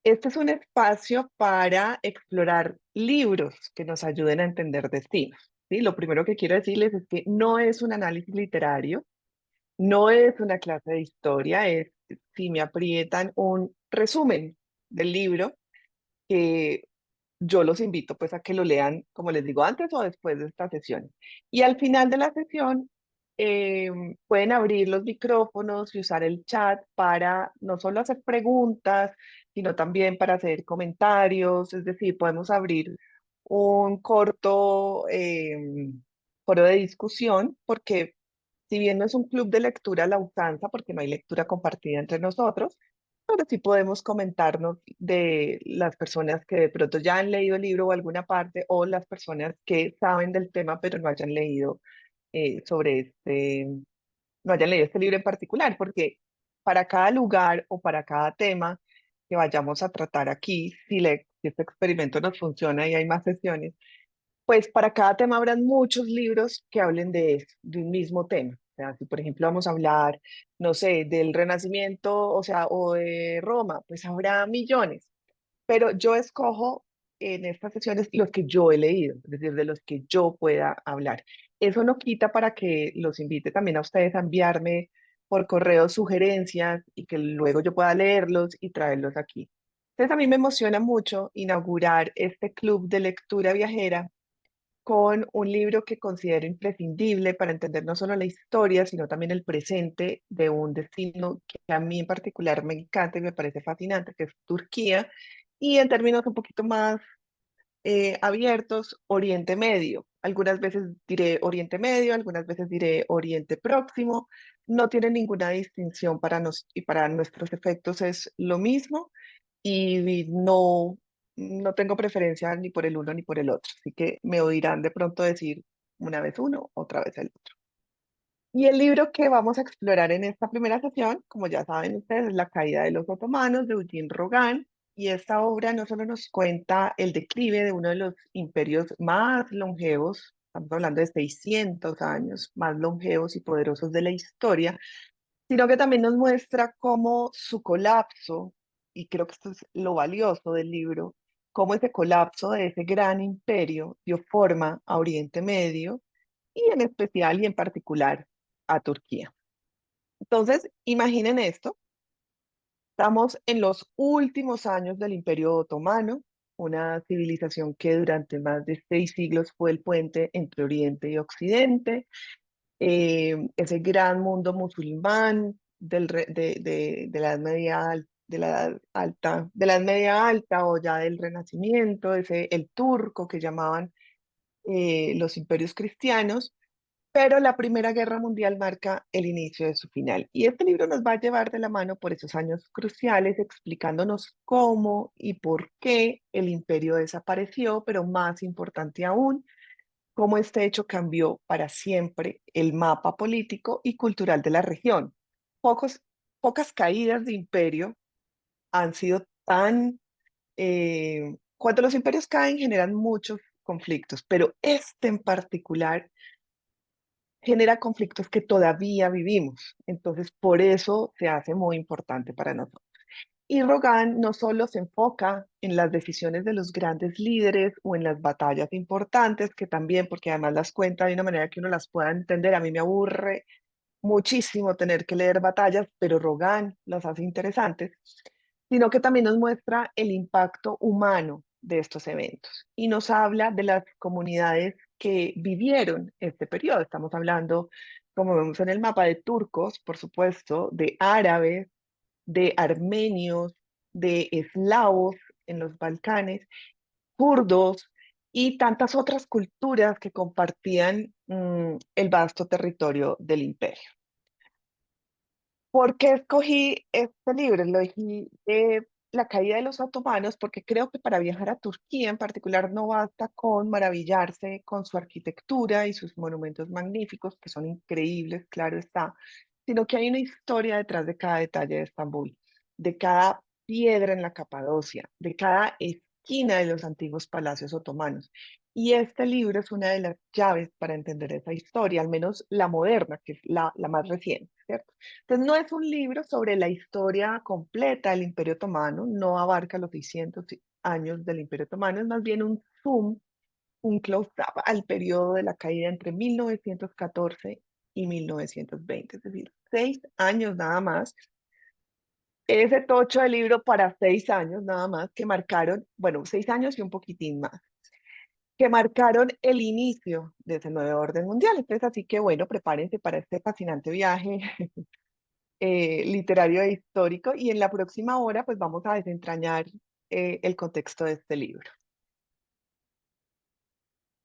Este es un espacio para explorar libros que nos ayuden a entender destinos. ¿Sí? Lo primero que quiero decirles es que no es un análisis literario, no es una clase de historia, es, si me aprietan, un resumen del libro que yo los invito pues a que lo lean, como les digo, antes o después de esta sesión. Y al final de la sesión eh, pueden abrir los micrófonos y usar el chat para no solo hacer preguntas, sino también para hacer comentarios, es decir, podemos abrir un corto foro de discusión, porque si bien no es un club de lectura a la usanza, porque no hay lectura compartida entre nosotros, pero sí podemos comentarnos de las personas que de pronto ya han leído el libro o alguna parte, o las personas que saben del tema pero no hayan leído sobre no hayan leído este libro en particular, porque para cada lugar o para cada tema que vayamos a tratar aquí, si este experimento nos funciona y hay más sesiones, pues para cada tema habrán muchos libros que hablen de eso, de un mismo tema. O sea, si por ejemplo vamos a hablar, no sé, del Renacimiento, o sea, o de Roma, pues habrá millones. Pero yo escojo en estas sesiones los que yo he leído, es decir, de los que yo pueda hablar. Eso no quita para que los invite también a ustedes a enviarme por correo sugerencias y que luego yo pueda leerlos y traerlos aquí. Entonces a mí me emociona mucho inaugurar este club de lectura viajera con un libro que considero imprescindible para entender no solo la historia, sino también el presente de un destino que a mí en particular me encanta y me parece fascinante, que es Turquía, y en términos un poquito más abiertos, Oriente Medio. Algunas veces diré Oriente Medio, algunas veces diré Oriente Próximo. No tiene ninguna distinción para nos y para nuestros efectos es lo mismo y no tengo preferencia ni por el uno ni por el otro. Así que me oirán de pronto decir una vez uno, otra vez el otro. Y el libro que vamos a explorar en esta primera sesión, como ya saben ustedes, es La caída de los otomanos de Eugene Rogan. Y esta obra no solo nos cuenta el declive de uno de los imperios más longevos, estamos hablando de 600 años más longevos y poderosos de la historia, sino que también nos muestra cómo su colapso, y creo que esto es lo valioso del libro, cómo ese colapso de ese gran imperio dio forma a Oriente Medio y en especial y en particular a Turquía. Entonces, imaginen esto, estamos en los últimos años del Imperio Otomano, una civilización que durante más de 6 siglos fue el puente entre Oriente y Occidente, ese gran mundo musulmán de la Edad Media, de la Edad Alta, de la Edad Media Alta o ya del Renacimiento, el turco que llamaban los imperios cristianos, pero la Primera Guerra Mundial marca el inicio de su final. Y este libro nos va a llevar de la mano por esos años cruciales, explicándonos cómo y por qué el imperio desapareció, pero más importante aún, cómo este hecho cambió para siempre el mapa político y cultural de la región. Pocos, Pocas caídas de imperio han sido tan... cuando los imperios caen generan muchos conflictos, pero este en particular genera conflictos que todavía vivimos. Entonces, por eso se hace muy importante para nosotros. Y Rogan no solo se enfoca en las decisiones de los grandes líderes o en las batallas importantes, que también, porque además las cuenta de una manera que uno las pueda entender. A mí me aburre muchísimo tener que leer batallas, pero Rogan las hace interesantes, sino que también nos muestra el impacto humano de estos eventos y nos habla de las comunidades que vivieron este periodo. Estamos hablando, como vemos en el mapa, de turcos, por supuesto, de árabes, de armenios, de eslavos en los Balcanes, kurdos y tantas otras culturas que compartían el vasto territorio del imperio. ¿Por qué escogí este libro? Lo elegí La caída de los otomanos porque creo que para viajar a Turquía en particular no basta con maravillarse con su arquitectura y sus monumentos magníficos, que son increíbles, claro está, sino que hay una historia detrás de cada detalle de Estambul, de cada piedra en la Capadocia, de cada esquina de los antiguos palacios otomanos. Y este libro es una de las llaves para entender esa historia, al menos la moderna, que es la más reciente, ¿cierto? Entonces, no es un libro sobre la historia completa del Imperio Otomano, no abarca los 600 años del Imperio Otomano, es más bien un zoom, un close-up al periodo de la caída entre 1914 y 1920, es decir, 6 años nada más. Ese tocho de libro para 6 años nada más, que marcaron, bueno, 6 años y un poquitín más, que marcaron el inicio de ese nuevo orden mundial. Entonces, así que bueno, prepárense para este fascinante viaje literario e histórico y en la próxima hora pues vamos a desentrañar el contexto de este libro.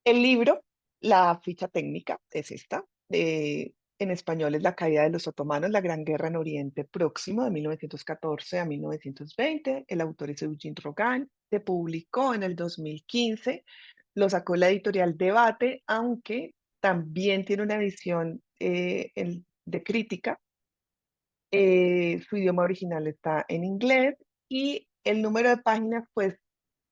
El libro, la ficha técnica es esta. En español es La caída de los otomanos, la Gran Guerra en Oriente Próximo de 1914 a 1920. El autor es Eugene Rogan. Se publicó en el 2015. Lo sacó la editorial Debate, aunque también tiene una edición de crítica. Su idioma original está en inglés y el número de páginas, pues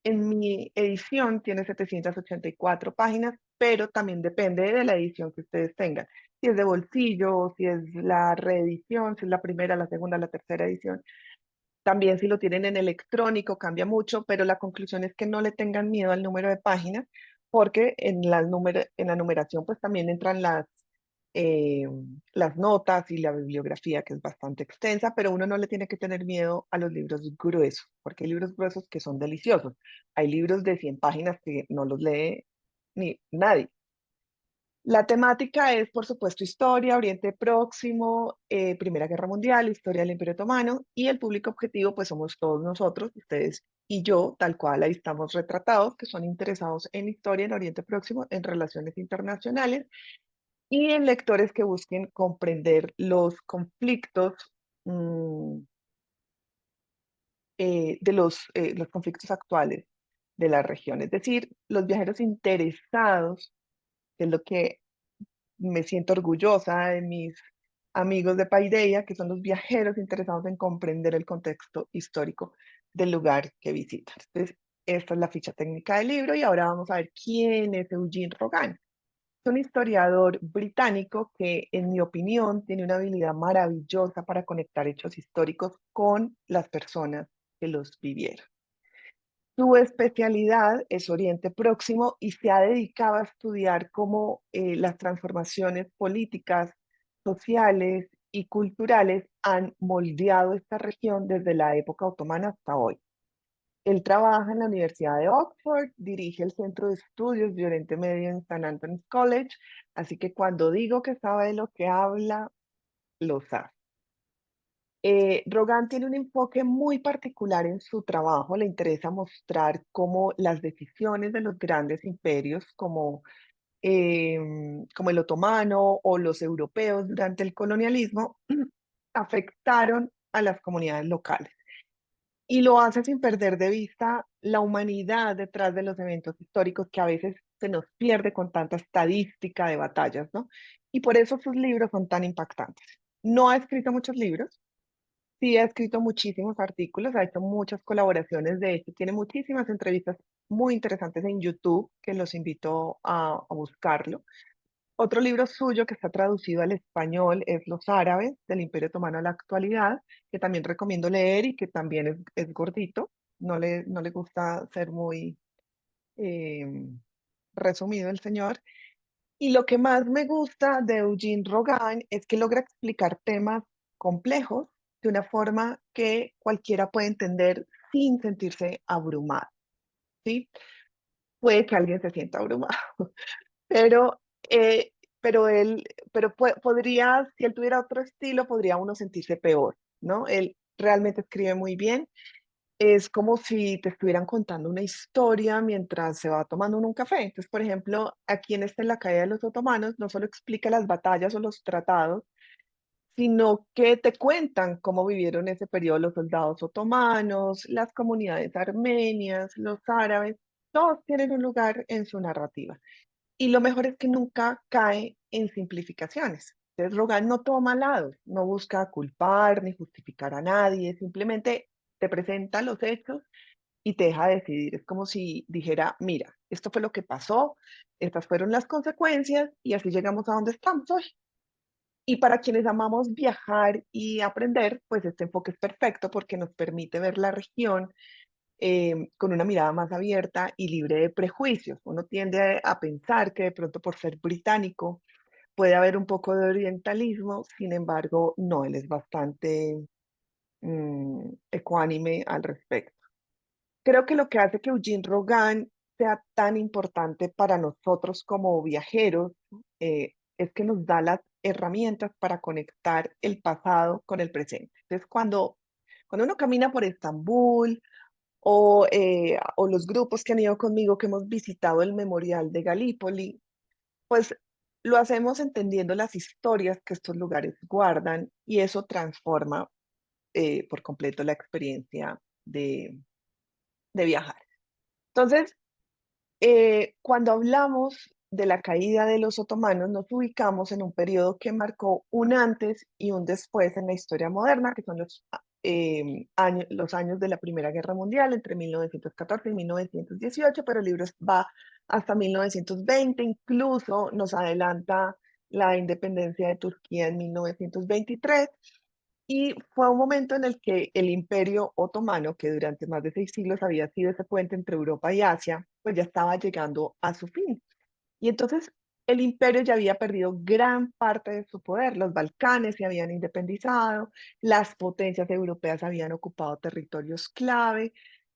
en mi edición tiene 784 páginas, pero también depende de la edición que ustedes tengan. Si es de bolsillo, si es la reedición, si es la primera, la segunda, la tercera edición. También si lo tienen en electrónico cambia mucho, pero la conclusión es que no le tengan miedo al número de páginas, porque en la numeración pues también entran eh, las notas y la bibliografía, que es bastante extensa, pero uno no le tiene que tener miedo a los libros gruesos, porque hay libros gruesos que son deliciosos. Hay libros de 100 páginas que no los lee ni nadie. La temática es, por supuesto, historia, Oriente Próximo, Primera Guerra Mundial, historia del Imperio Otomano, y el público objetivo, pues somos todos nosotros, ustedes y yo, tal cual ahí estamos retratados, que son interesados en historia, en Oriente Próximo, en relaciones internacionales, y en lectores que busquen comprender los conflictos mm, de los conflictos actuales de la región. Es decir, los viajeros interesados, que es lo que me siento orgullosa de mis amigos de Paideia, que son los viajeros interesados en comprender el contexto histórico del lugar que visitan. Entonces, esta es la ficha técnica del libro y ahora vamos a ver quién es Eugene Rogan. Es un historiador británico que, en mi opinión, tiene una habilidad maravillosa para conectar hechos históricos con las personas que los vivieron. Su especialidad es Oriente Próximo y se ha dedicado a estudiar cómo las transformaciones políticas, sociales y culturales han moldeado esta región desde la época otomana hasta hoy. Él trabaja en la Universidad de Oxford, dirige el Centro de Estudios de Oriente Medio en St. Anthony's College, así que cuando digo que sabe de lo que habla, lo sabe. Rogan tiene un enfoque muy particular en su trabajo, le interesa mostrar cómo las decisiones de los grandes imperios como el otomano o los europeos durante el colonialismo afectaron a las comunidades locales. Y lo hace sin perder de vista la humanidad detrás de los eventos históricos que a veces se nos pierde con tanta estadística de batallas, ¿no? Y por eso sus libros son tan impactantes. No ha escrito muchos libros, sí ha escrito muchísimos artículos, ha hecho muchas colaboraciones, de hecho tiene muchísimas entrevistas muy interesantes en YouTube que los invito a buscarlo. Otro libro suyo que está traducido al español es Los árabes del Imperio Otomano a la actualidad, que también recomiendo leer y que también es gordito, no le gusta ser muy eh, resumido el señor. Y lo que más me gusta de Eugene Rogan es que logra explicar temas complejos de una forma que cualquiera puede entender sin sentirse abrumado, ¿sí? Puede que alguien se sienta abrumado, pero, eh, podría, si él tuviera otro estilo, podría uno sentirse peor, ¿no? Él realmente escribe muy bien. Es como si te estuvieran contando una historia mientras se va tomando uno un café. Entonces, por ejemplo, aquí en En la caída de los otomanos, no solo explica las batallas o los tratados, sino que te cuentan cómo vivieron ese periodo los soldados otomanos, las comunidades armenias, los árabes, todos tienen un lugar en su narrativa. Y lo mejor es que nunca cae en simplificaciones. Entonces, Rogan no toma lados, no busca culpar ni justificar a nadie, simplemente te presenta los hechos y te deja decidir. Es como si dijera, mira, esto fue lo que pasó, estas fueron las consecuencias y así llegamos a donde estamos hoy. Y para quienes amamos viajar y aprender, pues este enfoque es perfecto porque nos permite ver la región con una mirada más abierta y libre de prejuicios. Uno tiende a pensar que de pronto por ser británico puede haber un poco de orientalismo, sin embargo, no, él es bastante ecuánime al respecto. Creo que lo que hace que Eugene Rogan sea tan importante para nosotros como viajeros es que nos da las herramientas para conectar el pasado con el presente. Entonces, cuando uno camina por Estambul o los grupos que han ido conmigo que hemos visitado el memorial de Galípoli, pues lo hacemos entendiendo las historias que estos lugares guardan y eso transforma por completo la experiencia de viajar. Entonces, cuando hablamos de la caída de los otomanos, nos ubicamos en un periodo que marcó un antes y un después en la historia moderna, que son los años de la Primera Guerra Mundial, entre 1914 y 1918, pero el libro va hasta 1920, incluso nos adelanta la independencia de Turquía en 1923. Y fue un momento en el que el Imperio Otomano, que durante más de 6 siglos había sido ese puente entre Europa y Asia, pues ya estaba llegando a su fin. Y entonces el imperio ya había perdido gran parte de su poder. Los Balcanes se habían independizado, las potencias europeas habían ocupado territorios clave,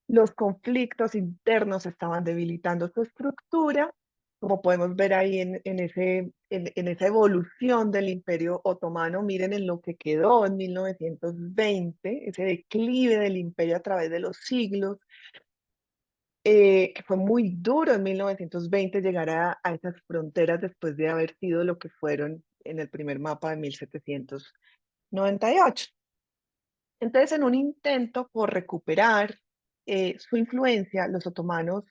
los conflictos internos estaban debilitando su estructura, como podemos ver ahí en esa evolución del imperio otomano. Miren en lo que quedó en 1920, ese declive del imperio a través de los siglos, que fue muy duro en 1920 llegar a esas fronteras después de haber sido lo que fueron en el primer mapa de 1798. Entonces, en un intento por recuperar su influencia, los otomanos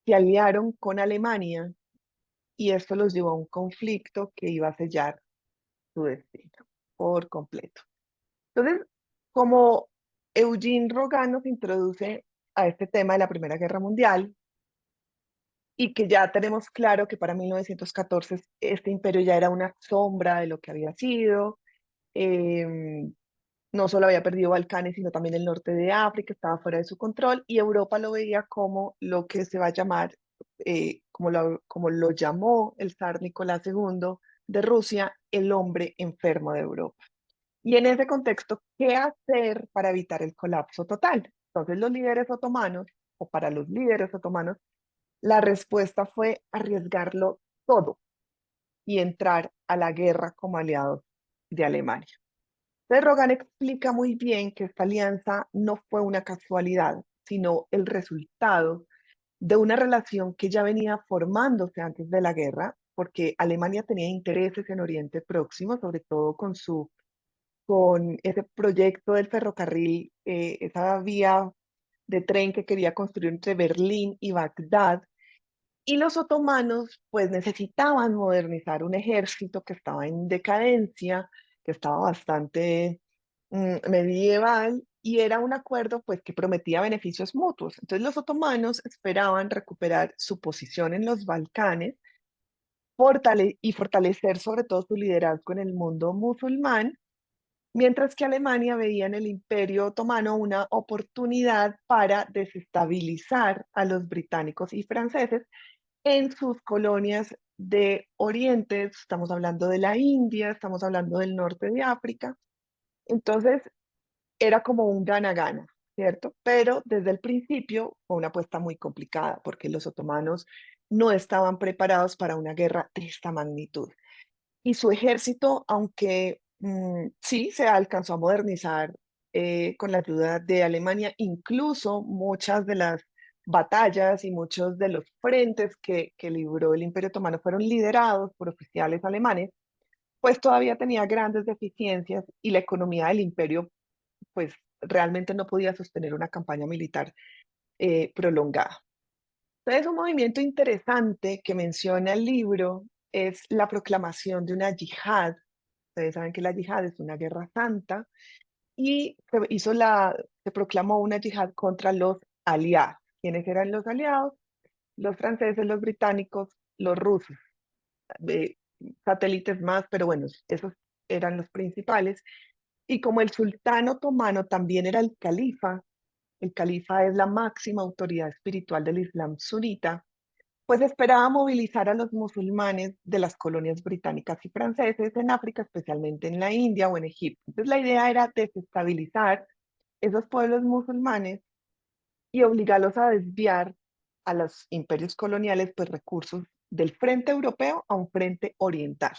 se aliaron con Alemania y esto los llevó a un conflicto que iba a sellar su destino por completo. Entonces, como Eugene Rogan nos introduce a este tema de la Primera Guerra Mundial, y que ya tenemos claro que para 1914 este imperio ya era una sombra de lo que había sido. em, no solo había perdido Balcanes, sino también el norte de África, estaba fuera de su control, y Europa lo veía como lo que se va a llamar, como lo llamó el zar Nicolás II de Rusia, el hombre enfermo de Europa. Y en ese contexto, ¿qué hacer para evitar el colapso total? Entonces los líderes otomanos, o para los líderes otomanos, la respuesta fue arriesgarlo todo y entrar a la guerra como aliados de Alemania. Entonces, Rogan explica muy bien que esta alianza no fue una casualidad, sino el resultado de una relación que ya venía formándose antes de la guerra, porque Alemania tenía intereses en Oriente Próximo, sobre todo con ese proyecto del ferrocarril, esa vía de tren que quería construir entre Berlín y Bagdad. Y los otomanos pues necesitaban modernizar un ejército que estaba en decadencia, que estaba bastante medieval y era un acuerdo pues que prometía beneficios mutuos. Entonces los otomanos esperaban recuperar su posición en los Balcanes y fortalecer sobre todo su liderazgo en el mundo musulmán, mientras que Alemania veía en el Imperio Otomano una oportunidad para desestabilizar a los británicos y franceses en sus colonias de Oriente. Estamos hablando de la India, estamos hablando del norte de África. Entonces, era como un gana-gana, ¿cierto? Pero desde el principio fue una apuesta muy complicada porque los otomanos no estaban preparados para una guerra de esta magnitud. Y su ejército, aunque sí se alcanzó a modernizar con la ayuda de Alemania, incluso muchas de las batallas y muchos de los frentes que libró el Imperio Otomano fueron liderados por oficiales alemanes, pues todavía tenía grandes deficiencias y la economía del imperio pues realmente no podía sostener una campaña militar prolongada. Entonces, un movimiento interesante que menciona el libro es la proclamación de una yihad. Ustedes saben que la yihad es una guerra santa y se proclamó una yihad contra los aliados. ¿Quiénes eran los aliados? Los franceses, los británicos, los rusos, eh, satélites más, pero bueno, esos eran los principales. Y como el sultán otomano también era el califa es la máxima autoridad espiritual del Islam sunita, pues esperaba movilizar a los musulmanes de las colonias británicas y franceses en África, especialmente en la India o en Egipto. Entonces la idea era desestabilizar esos pueblos musulmanes y obligarlos a desviar a los imperios coloniales pues recursos del frente europeo a un frente oriental.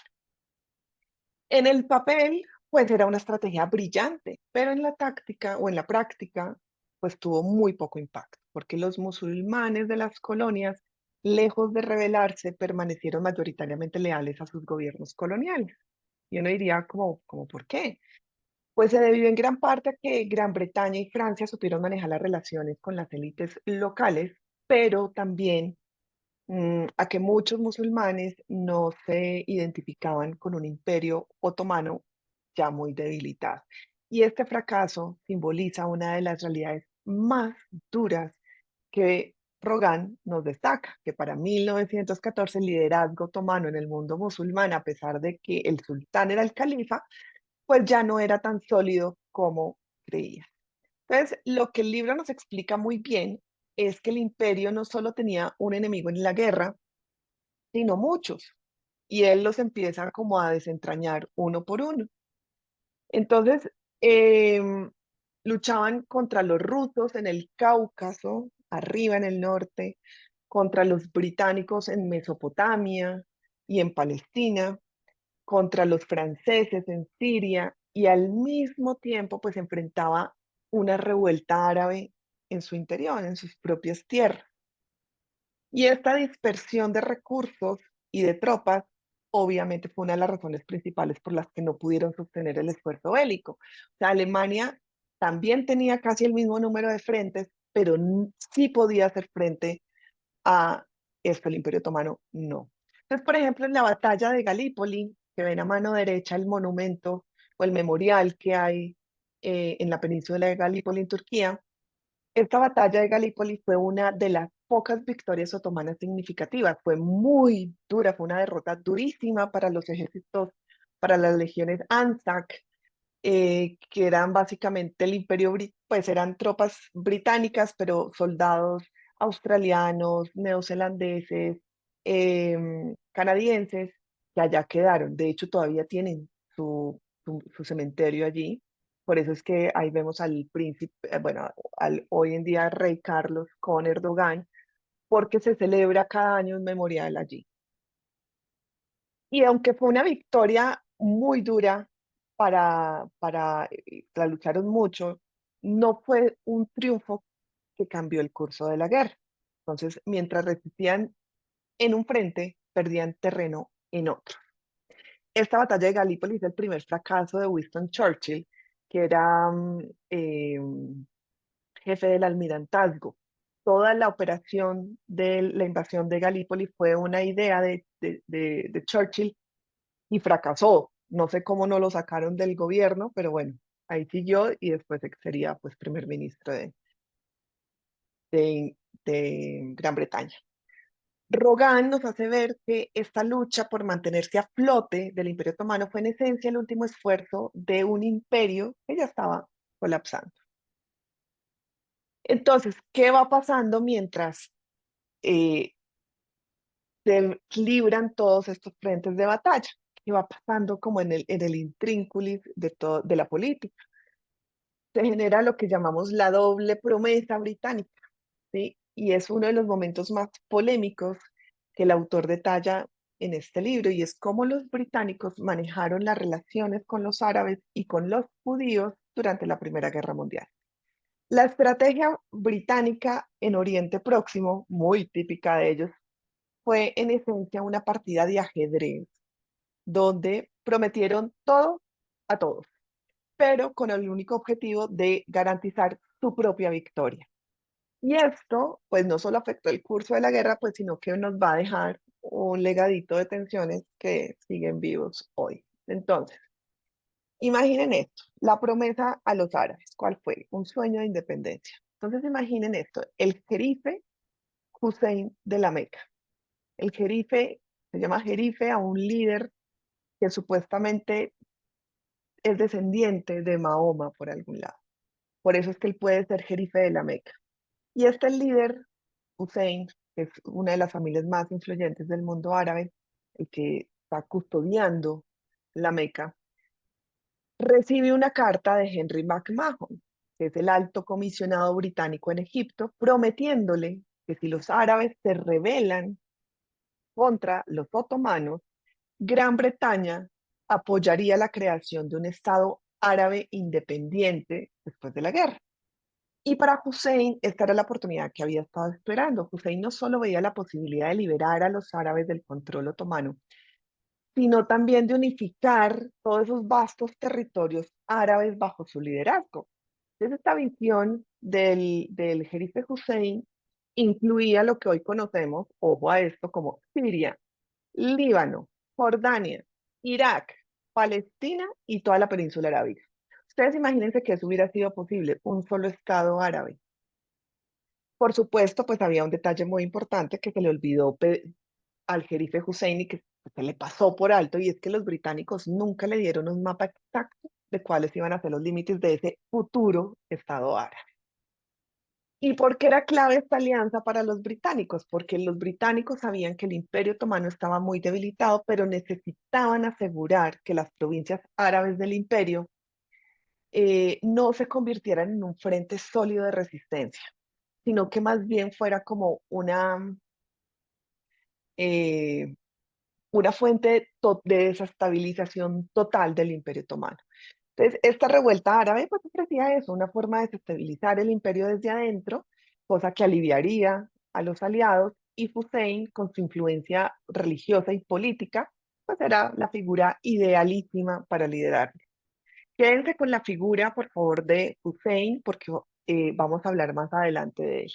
En el papel, pues era una estrategia brillante, pero en la táctica o en la práctica, pues tuvo muy poco impacto, porque los musulmanes de las colonias, lejos de rebelarse, permanecieron mayoritariamente leales a sus gobiernos coloniales. Y uno diría como ¿por qué? Pues se debió en gran parte a que Gran Bretaña y Francia supieron manejar las relaciones con las élites locales, pero también a que muchos musulmanes no se identificaban con un imperio otomano ya muy debilitado. Y este fracaso simboliza una de las realidades más duras que Rogan nos destaca, que para 1914 el liderazgo otomano en el mundo musulmán, a pesar de que el sultán era el califa, pues ya no era tan sólido como creía. Entonces, lo que el libro nos explica muy bien es que el imperio no solo tenía un enemigo en la guerra, sino muchos. Y él los empieza como a desentrañar uno por uno. Entonces, em, luchaban contra los rusos en el Cáucaso, arriba en el norte, contra los británicos en Mesopotamia y en Palestina, contra los franceses en Siria, y al mismo tiempo pues enfrentaba una revuelta árabe en su interior, en sus propias tierras. Y esta dispersión de recursos y de tropas, obviamente fue una de las razones principales por las que no pudieron sostener el esfuerzo bélico. O sea, Alemania también tenía casi el mismo número de frentes, pero sí podía hacer frente a esto, el Imperio Otomano no. Entonces, por ejemplo, en la batalla de Galípoli, que ven a mano derecha el monumento o el memorial que hay en la península de Galípoli en Turquía, esta batalla de Galípoli fue una de las pocas victorias otomanas significativas. Fue muy dura, fue una derrota durísima para los ejércitos, para las legiones Anzac, que eran básicamente el imperio, pues eran tropas británicas, pero soldados australianos, neozelandeses, canadienses, que allá quedaron. De hecho, todavía tienen su cementerio allí. Por eso es que ahí vemos al príncipe, bueno, al hoy en día rey Carlos con Erdogan, porque se celebra cada año un memorial allí. Y aunque fue una victoria muy dura la lucharon mucho, no fue un triunfo que cambió el curso de la guerra. Entonces, mientras resistían en un frente, perdían terreno en otro. Esta batalla de Galípoli es el primer fracaso de Winston Churchill, que era eh, jefe del almirantazgo. Toda la operación de la invasión de Galípoli fue una idea de Churchill y fracasó. No sé cómo no lo sacaron del gobierno, pero bueno, ahí siguió y después sería pues primer ministro de Gran Bretaña. Rogan nos hace ver que esta lucha por mantenerse a flote del Imperio Otomano fue en esencia el último esfuerzo de un imperio que ya estaba colapsando. Entonces, ¿qué va pasando mientras eh, se libran todos estos frentes de batalla? ¿Qué va pasando como en el intrínculis de la política? Se genera lo que llamamos la doble promesa británica, ¿sí? Y es uno de los momentos más polémicos que el autor detalla en este libro, y es cómo los británicos manejaron las relaciones con los árabes y con los judíos durante la Primera Guerra Mundial. La estrategia británica en Oriente Próximo, muy típica de ellos, fue en esencia una partida de ajedrez, donde prometieron todo a todos, pero con el único objetivo de garantizar su propia victoria. Y esto, pues no solo afectó el curso de la guerra, pues sino que nos va a dejar un legadito de tensiones que siguen vivos hoy. Entonces, imaginen esto, la promesa a los árabes, ¿cuál fue? Un sueño de independencia. Entonces imaginen esto, el jerife Hussein de la Meca. El jerife se llama jerife a un líder que supuestamente es descendiente de Mahoma por algún lado. Por eso es que él puede ser jerife de la Meca. Y este líder, Hussein, que es una de las familias más influyentes del mundo árabe, el que está custodiando la Meca, recibe una carta de Henry McMahon, que es el alto comisionado británico en Egipto, prometiéndole que si los árabes se rebelan contra los otomanos, Gran Bretaña apoyaría la creación de un Estado árabe independiente después de la guerra. Y para Hussein, esta era la oportunidad que había estado esperando. Hussein no solo veía la posibilidad de liberar a los árabes del control otomano, sino también de unificar todos esos vastos territorios árabes bajo su liderazgo. Entonces, esta visión del jerife Hussein incluía lo que hoy conocemos, ojo a esto, como Siria, Líbano, Jordania, Irak, Palestina y toda la península arábiga. Ustedes imagínense que eso hubiera sido posible, un solo Estado árabe. Por supuesto, pues había un detalle muy importante que se le olvidó al jerife Hussein y que se le pasó por alto, y es que los británicos nunca le dieron un mapa exacto de cuáles iban a ser los límites de ese futuro Estado árabe. ¿Y por qué era clave esta alianza para los británicos? Porque los británicos sabían que el Imperio Otomano estaba muy debilitado, pero necesitaban asegurar que las provincias árabes del imperio no se convirtieran en un frente sólido de resistencia, sino que más bien fuera como eh, una fuente de desestabilización total del Imperio Otomano. Entonces, esta revuelta árabe pues ofrecía eso, una forma de desestabilizar el imperio desde adentro, cosa que aliviaría a los aliados, y Hussein, con su influencia religiosa y política, pues era la figura idealísima para liderar. Quédense con la figura, por favor, de Hussein, porque vamos a hablar más adelante de él.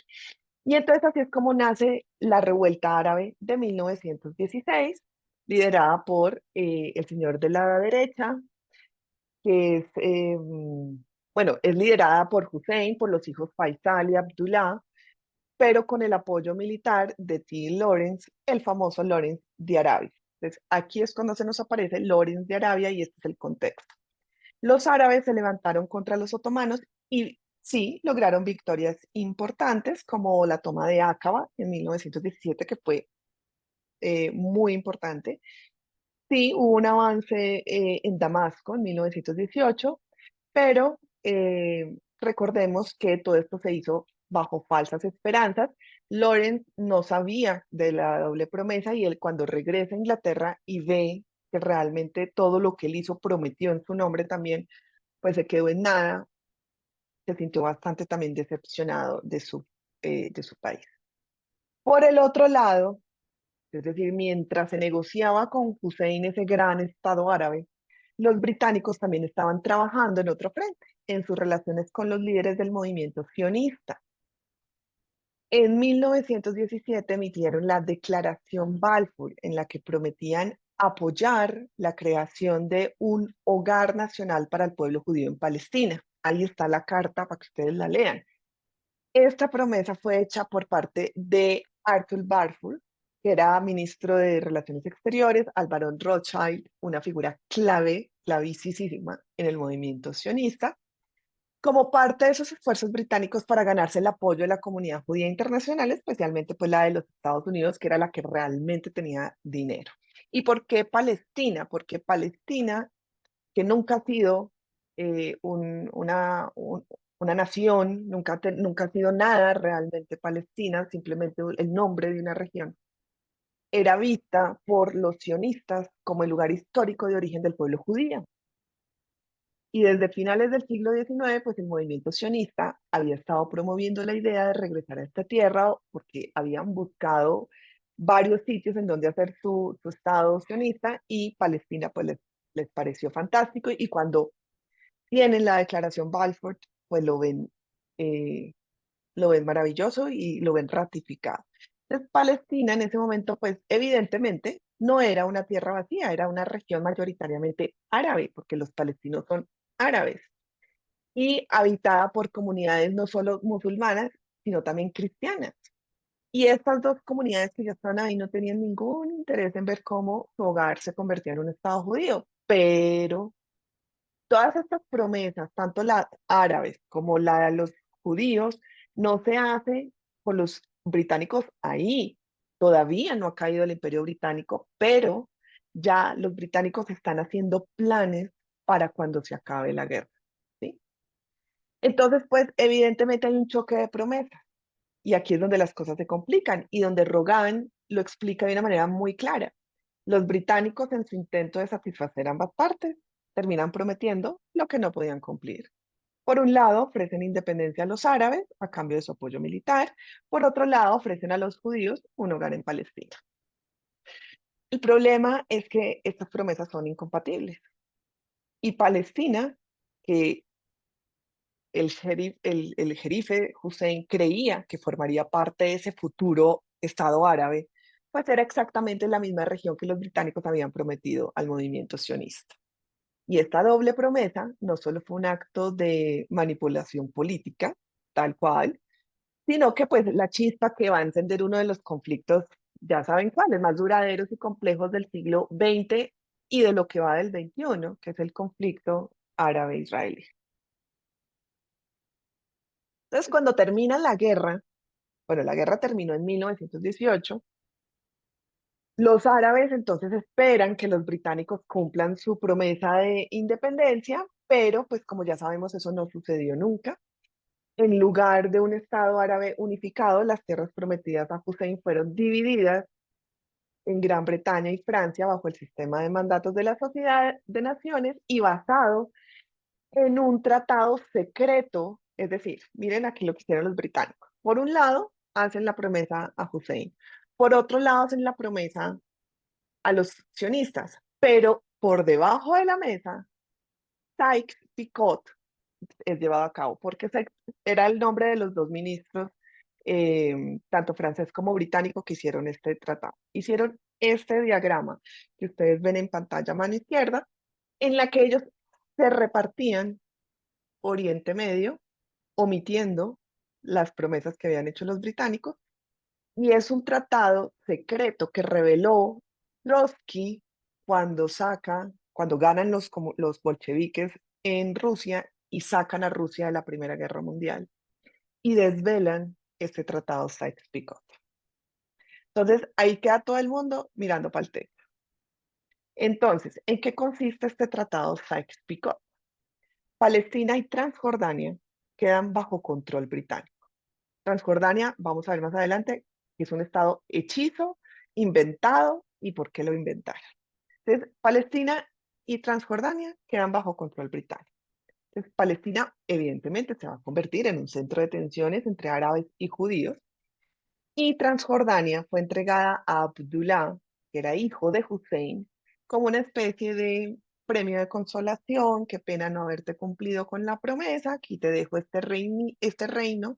Y entonces así es como nace la revuelta árabe de 1916, liderada por el señor de la derecha, que es, bueno, es liderada por Hussein, por los hijos Faisal y Abdullah, pero con el apoyo militar de T. Lawrence, el famoso Lawrence de Arabia. Entonces, aquí es cuando se nos aparece Lawrence de Arabia y este es el contexto. Los árabes se levantaron contra los otomanos y sí lograron victorias importantes, como la toma de Aqaba en 1917, que fue muy importante. Sí, hubo un avance en Damasco en 1918, pero recordemos que todo esto se hizo bajo falsas esperanzas. Lawrence no sabía de la doble promesa y él cuando regresa a Inglaterra y ve que realmente todo lo que él hizo prometió en su nombre también, pues se quedó en nada, se sintió bastante también decepcionado de su país. Por el otro lado, es decir, mientras se negociaba con Hussein ese gran estado árabe, los británicos también estaban trabajando en otro frente, en sus relaciones con los líderes del movimiento sionista. En 1917 emitieron la Declaración Balfour, en la que prometían apoyar la creación de un hogar nacional para el pueblo judío en Palestina. Ahí está la carta para que ustedes la lean. Esta promesa fue hecha por parte de Arthur Balfour, que era ministro de Relaciones Exteriores, al barón Rothschild, una figura clave, clavísima en el movimiento sionista, como parte de esos esfuerzos británicos para ganarse el apoyo de la comunidad judía internacional, especialmente pues la de los Estados Unidos, que era la que realmente tenía dinero. ¿Y por qué Palestina? Porque Palestina, que nunca ha sido una nación, nunca ha sido nada realmente Palestina, simplemente el nombre de una región, era vista por los sionistas como el lugar histórico de origen del pueblo judío. Y desde finales del siglo XIX, pues el movimiento sionista había estado promoviendo la idea de regresar a esta tierra porque habían buscado varios sitios en donde hacer su estado sionista y Palestina pues les pareció fantástico y cuando tienen la declaración Balfour, pues eh, lo ven maravilloso y lo ven ratificado. Entonces, Palestina en ese momento, pues evidentemente no era una tierra vacía, era una región mayoritariamente árabe, porque los palestinos son árabes. y habitada por comunidades no solo musulmanas, sino también cristianas. Y estas dos comunidades que ya estaban ahí no tenían ningún interés en ver cómo su hogar se convertía en un estado judío, pero todas estas promesas, tanto las árabes como la de los judíos, no se hace con los británicos ahí. Todavía no ha caído el Imperio Británico, pero ya los británicos están haciendo planes para cuando se acabe la guerra, ¿sí? Entonces, pues evidentemente hay un choque de promesas y aquí es donde las cosas se complican y donde Rogan lo explica de una manera muy clara. Los británicos, en su intento de satisfacer ambas partes, terminan prometiendo lo que no podían cumplir. Por un lado, ofrecen independencia a los árabes a cambio de su apoyo militar. Por otro lado, ofrecen a los judíos un hogar en Palestina. El problema es que estas promesas son incompatibles. Y Palestina, que el jerife Hussein creía que formaría parte de ese futuro Estado árabe, pues era exactamente la misma región que los británicos habían prometido al movimiento sionista. Y esta doble promesa no solo fue un acto de manipulación política, tal cual, sino que pues la chispa que va a encender uno de los conflictos, ya saben cuáles, más duraderos y complejos del siglo XX y de lo que va del XXI, que es el conflicto árabe-israelí. Entonces, cuando termina la guerra, bueno, la guerra terminó en 1918. Los árabes entonces esperan que los británicos cumplan su promesa de independencia, pero pues como ya sabemos eso no sucedió nunca. En lugar de un Estado árabe unificado, las tierras prometidas a Hussein fueron divididas en Gran Bretaña y Francia bajo el sistema de mandatos de la Sociedad de Naciones y basado en un tratado secreto. Es decir, miren aquí lo que hicieron los británicos. Por un lado, hacen la promesa a Hussein. Por otro lado, hacen la promesa a los sionistas. Pero por debajo de la mesa, Sykes-Picot es llevado a cabo, porque era el nombre de los dos ministros, tanto francés como británico, que hicieron este tratado. Hicieron este diagrama que ustedes ven en pantalla a mano izquierda, en la que ellos se repartían Oriente Medio, omitiendo las promesas que habían hecho los británicos, y es un tratado secreto que reveló Trotsky cuando ganan los bolcheviques en Rusia y sacan a Rusia de la Primera Guerra Mundial y desvelan este tratado Sykes-Picot. Entonces, ahí queda todo el mundo mirando para el techo. Entonces, ¿en qué consiste este tratado Sykes-Picot? Palestina y Transjordania quedan bajo control británico. Transjordania, vamos a ver más adelante, que es un estado hechizo, inventado y por qué lo inventaron. Entonces, Palestina y Transjordania quedan bajo control británico. Entonces, Palestina evidentemente se va a convertir en un centro de tensiones entre árabes y judíos. Y Transjordania fue entregada a Abdullah, que era hijo de Hussein, como una especie de premio de consolación. Qué pena no haberte cumplido con la promesa, aquí te dejo este reino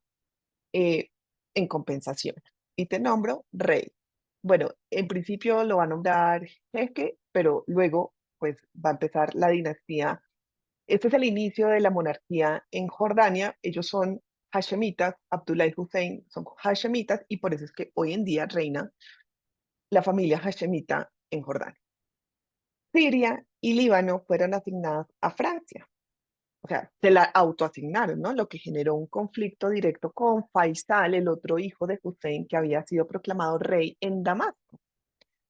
eh, en compensación y te nombro rey. Bueno, en principio lo va a nombrar jeque, pero luego pues va a empezar la dinastía. Este es el inicio de la monarquía en Jordania. Ellos son hashemitas, Abdullah y Hussein son hashemitas y por eso es que hoy en día reina la familia hashemita en Jordania. Siria y Líbano fueron asignadas a Francia. O sea, se la autoasignaron, ¿no? Lo que generó un conflicto directo con Faisal, el otro hijo de Hussein, que había sido proclamado rey en Damasco.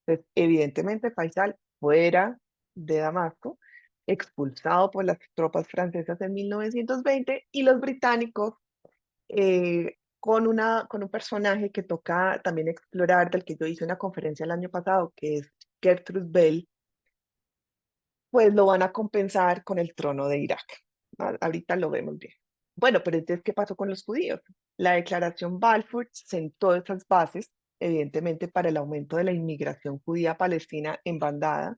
Entonces, evidentemente, Faisal fuera de Damasco, expulsado por las tropas francesas en 1920, y los británicos, con un personaje que toca también explorar, del que yo hice una conferencia el año pasado, que es Gertrude Bell, pues lo van a compensar con el trono de Irak. Ahorita lo vemos bien. Bueno, pero entonces, ¿qué pasó con los judíos? La declaración Balfour sentó esas bases, evidentemente, para el aumento de la inmigración judía palestina en bandada,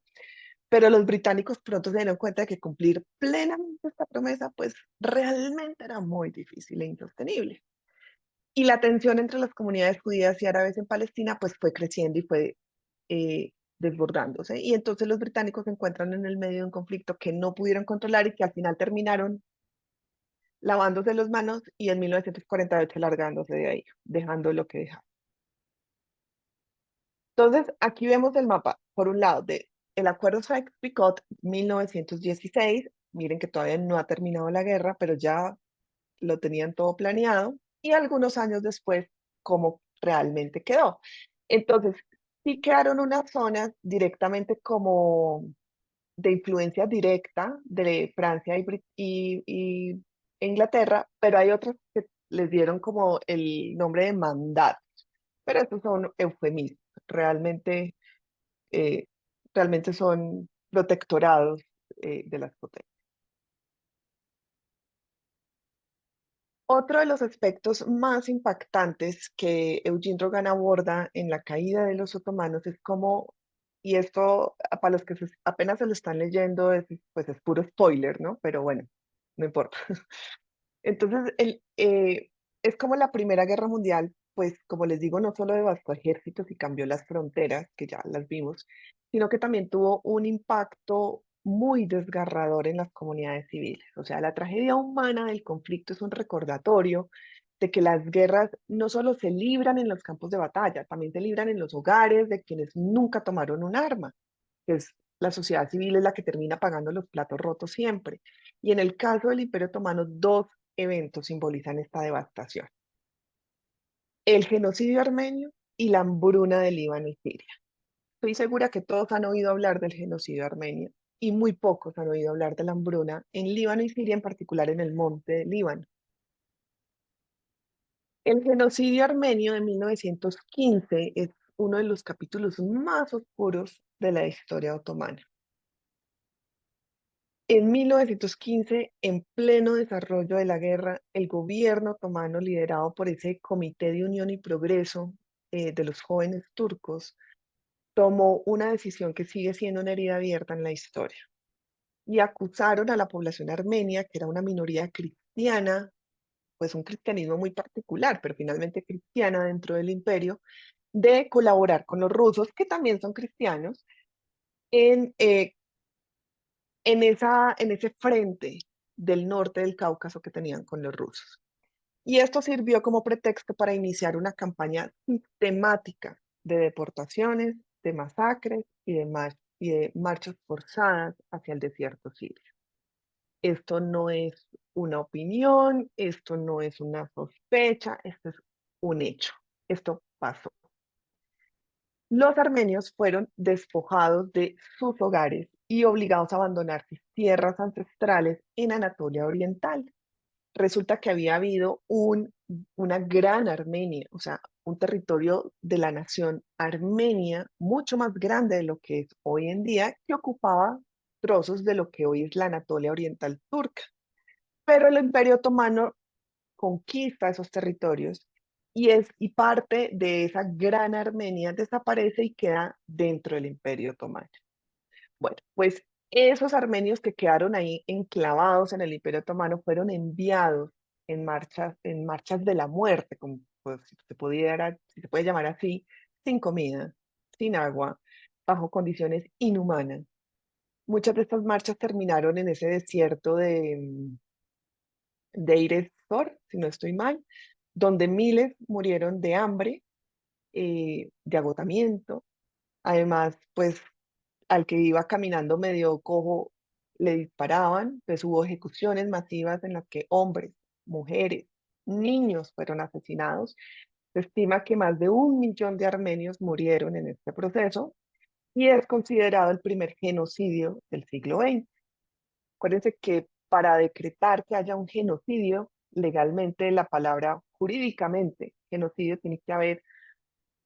pero los británicos pronto se dieron cuenta de que cumplir plenamente esta promesa, pues realmente era muy difícil e insostenible. Y la tensión entre las comunidades judías y árabes en Palestina, pues fue creciendo y fue desbordándose. Y entonces los británicos se encuentran en el medio de un conflicto que no pudieron controlar y que al final terminaron lavándose las manos y en 1948 largándose de ahí, dejando lo que dejaron. Entonces, aquí vemos el mapa, por un lado, de el Acuerdo Sykes-Picot 1916, miren que todavía no ha terminado la guerra, pero ya lo tenían todo planeado, y algunos años después, cómo realmente quedó. Entonces, sí quedaron unas zonas directamente como de influencia directa de Francia y Inglaterra, pero hay otras que les dieron como el nombre de mandato, pero estos son eufemismos, realmente, eh, realmente son protectorados de las potencias. Otro de los aspectos más impactantes que Eugene Rogan aborda en la caída de los otomanos es cómo, y esto para los que apenas se lo están leyendo, pues es puro spoiler, ¿no? Pero bueno, no importa. Entonces, es como la Primera Guerra Mundial, pues como les digo, no solo devastó ejércitos y cambió las fronteras, que ya las vimos, sino que también tuvo un impacto muy desgarrador en las comunidades civiles. O sea, la tragedia humana del conflicto es un recordatorio de que las guerras no solo se libran en los campos de batalla, también se libran en los hogares de quienes nunca tomaron un arma, que es la sociedad civil es la que termina pagando los platos rotos siempre. Y en el caso del Imperio Otomano, dos eventos simbolizan esta devastación: el genocidio armenio y la hambruna del Líbano y Siria. Estoy segura que todos han oído hablar del genocidio armenio y muy pocos han oído hablar de la hambruna en Líbano y Siria, en particular en el monte del Líbano. El genocidio armenio de 1915 es uno de los capítulos más oscuros de la historia otomana. En 1915, en pleno desarrollo de la guerra, el gobierno otomano, liderado por ese Comité de Unión y Progreso de los jóvenes turcos, tomó una decisión que sigue siendo una herida abierta en la historia. Y acusaron a la población armenia, que era una minoría cristiana, pues un cristianismo muy particular, pero finalmente cristiana dentro del imperio, de colaborar con los rusos, que también son cristianos, en en ese frente del norte del Cáucaso que tenían con los rusos. Y esto sirvió como pretexto para iniciar una campaña sistemática de deportaciones, de masacres y de marchas forzadas hacia el desierto sirio. Esto no es una opinión, esto no es una sospecha, esto es un hecho. Esto pasó. Los armenios fueron despojados de sus hogares y obligados a abandonar sus tierras ancestrales en Anatolia Oriental. Resulta que había habido una gran Armenia, o sea, un territorio de la nación armenia mucho más grande de lo que es hoy en día, que ocupaba trozos de lo que hoy es la Anatolia Oriental turca. Pero el Imperio Otomano conquista esos territorios y parte de esa gran Armenia desaparece y queda dentro del Imperio Otomano. Bueno, pues esos armenios que quedaron ahí enclavados en el Imperio Otomano fueron enviados en marchas de la muerte, como pues, si se puede llamar así, sin comida, sin agua, bajo condiciones inhumanas. Muchas de estas marchas terminaron en ese desierto de Deir ez-Zor, si no estoy mal, donde miles murieron de hambre, de agotamiento. Además, pues al que iba caminando medio cojo le disparaban, pues hubo ejecuciones masivas en las que hombres, mujeres, niños fueron asesinados. Se estima que más de 1 millón de armenios murieron en este proceso y es considerado el primer genocidio del siglo XX. Acuérdense que para decretar que haya un genocidio, legalmente, la palabra jurídicamente, genocidio, tiene que haber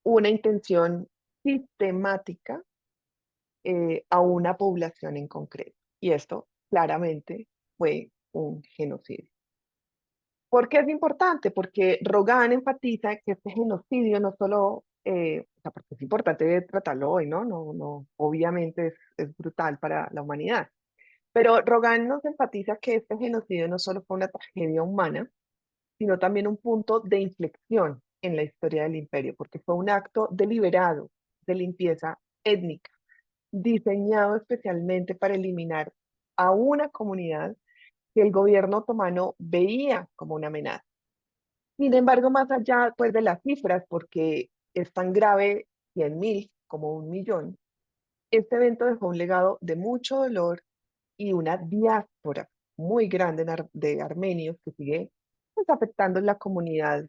una intención sistemática a una población en concreto. Y esto claramente fue un genocidio. ¿Por qué es importante? Porque Rogan enfatiza que este genocidio no solo, o sea, porque es importante tratarlo hoy, ¿no? Obviamente es brutal para la humanidad. Pero Rogan nos enfatiza que este genocidio no solo fue una tragedia humana, sino también un punto de inflexión en la historia del imperio, porque fue un acto deliberado de limpieza étnica diseñado especialmente para eliminar a una comunidad que el gobierno otomano veía como una amenaza. Sin embargo, más allá pues, de las cifras, porque es tan grave 100.000 como 1.000.000, este evento dejó un legado de mucho dolor y una diáspora muy grande de armenios que sigue pues, afectando la comunidad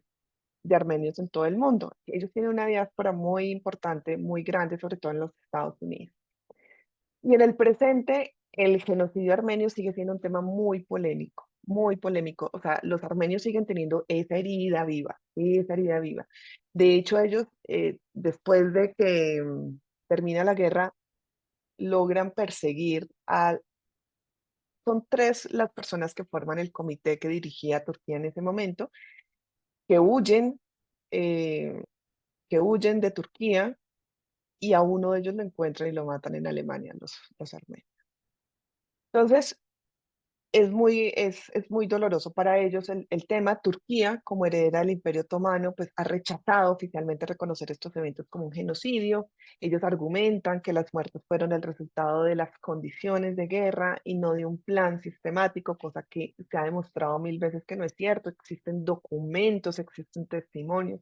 de armenios en todo el mundo. Ellos tienen una diáspora muy importante, muy grande, sobre todo en los Estados Unidos. Y en el presente, el genocidio armenio sigue siendo un tema muy polémico, muy polémico. O sea, los armenios siguen teniendo esa herida viva, esa herida viva. De hecho, ellos, después de que termina la guerra, logran perseguir a... Son tres las personas que forman el comité que dirigía a Turquía en ese momento, que huyen, eh, que huyen de Turquía y a uno de ellos lo encuentran y lo matan en Alemania, los armenios. Entonces, es muy doloroso para ellos el tema. Turquía, como heredera del Imperio Otomano, pues ha rechazado oficialmente reconocer estos eventos como un genocidio. Ellos argumentan que las muertes fueron el resultado de las condiciones de guerra y no de un plan sistemático, cosa que se ha demostrado mil veces que no es cierto. Existen documentos, existen testimonios.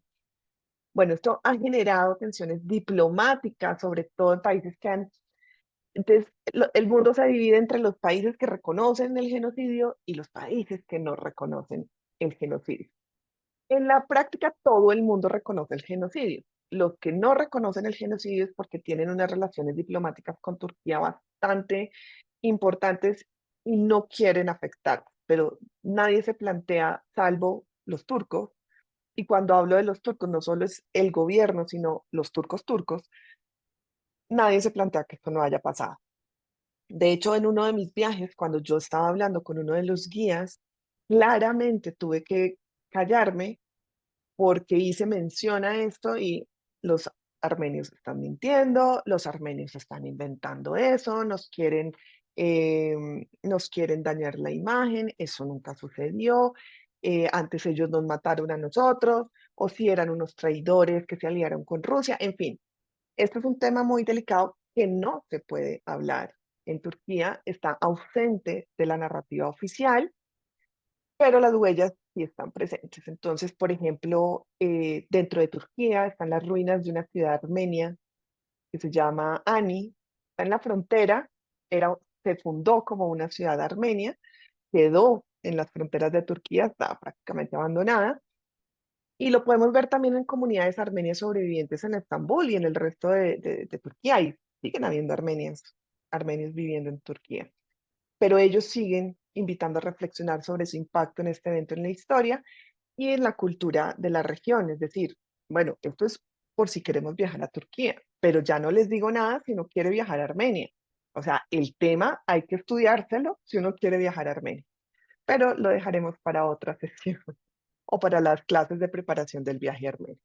Bueno, esto ha generado tensiones diplomáticas, sobre todo en países que han... Entonces, el mundo se divide entre los países que reconocen el genocidio y los países que no reconocen el genocidio. En la práctica, todo el mundo reconoce el genocidio. Los que no reconocen el genocidio es porque tienen unas relaciones diplomáticas con Turquía bastante importantes y no quieren afectar. Pero nadie se plantea, salvo los turcos, y cuando hablo de los turcos, no solo es el gobierno, sino los turcos turcos, nadie se plantea que esto no haya pasado. De hecho, en uno de mis viajes, cuando yo estaba hablando con uno de los guías, claramente tuve que callarme porque hice mención a esto y los armenios están mintiendo, los armenios están inventando eso, nos quieren dañar la imagen, eso nunca sucedió, antes ellos nos mataron a nosotros, o si eran unos traidores que se aliaron con Rusia, en fin, esto es un tema muy delicado que no se puede hablar. En Turquía está ausente de la narrativa oficial, pero las huellas sí están presentes. Entonces, por ejemplo, dentro de Turquía están las ruinas de una ciudad armenia que se llama Ani, está en la frontera, se fundó como una ciudad armenia, quedó en las fronteras de Turquía, está prácticamente abandonada, y lo podemos ver también en comunidades armenias sobrevivientes en Estambul y en el resto de Turquía, y siguen habiendo armenios viviendo en Turquía, pero ellos siguen invitando a reflexionar sobre su impacto en este evento en la historia y en la cultura de la región. Es decir, bueno, esto es por si queremos viajar a Turquía, pero ya no les digo nada si uno quiere viajar a Armenia. O sea, el tema hay que estudiárselo si uno quiere viajar a Armenia, pero lo dejaremos para otra sesión o para las clases de preparación del viaje a Armenia.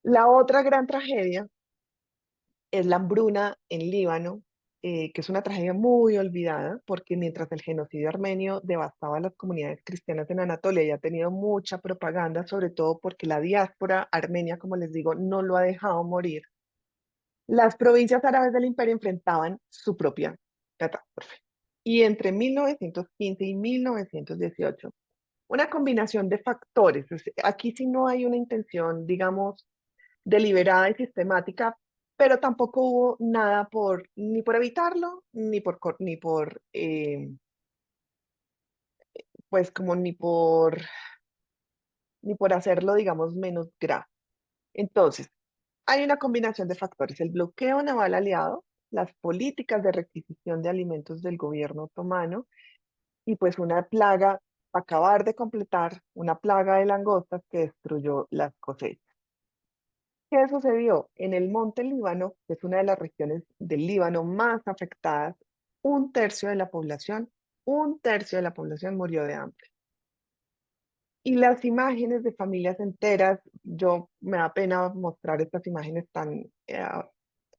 La otra gran tragedia es la hambruna en Líbano, que es una tragedia muy olvidada, porque mientras el genocidio armenio devastaba las comunidades cristianas en Anatolia y ha tenido mucha propaganda, sobre todo porque la diáspora armenia, como les digo, no lo ha dejado morir, las provincias árabes del imperio enfrentaban su propia catástrofe. Y entre 1915 y 1918, una combinación de factores, aquí sí no hay una intención, digamos, deliberada y sistemática, pero tampoco hubo nada ni por evitarlo, pues como ni por hacerlo, digamos, menos grave. Entonces, hay una combinación de factores, el bloqueo naval aliado, las políticas de requisición de alimentos del gobierno otomano y pues una plaga, acabar de completar, una plaga de langostas que destruyó las cosechas. ¿Qué sucedió? En el monte Líbano, que es una de las regiones del Líbano más afectadas, un tercio de la población murió de hambre. Y las imágenes de familias enteras, yo me da pena mostrar estas imágenes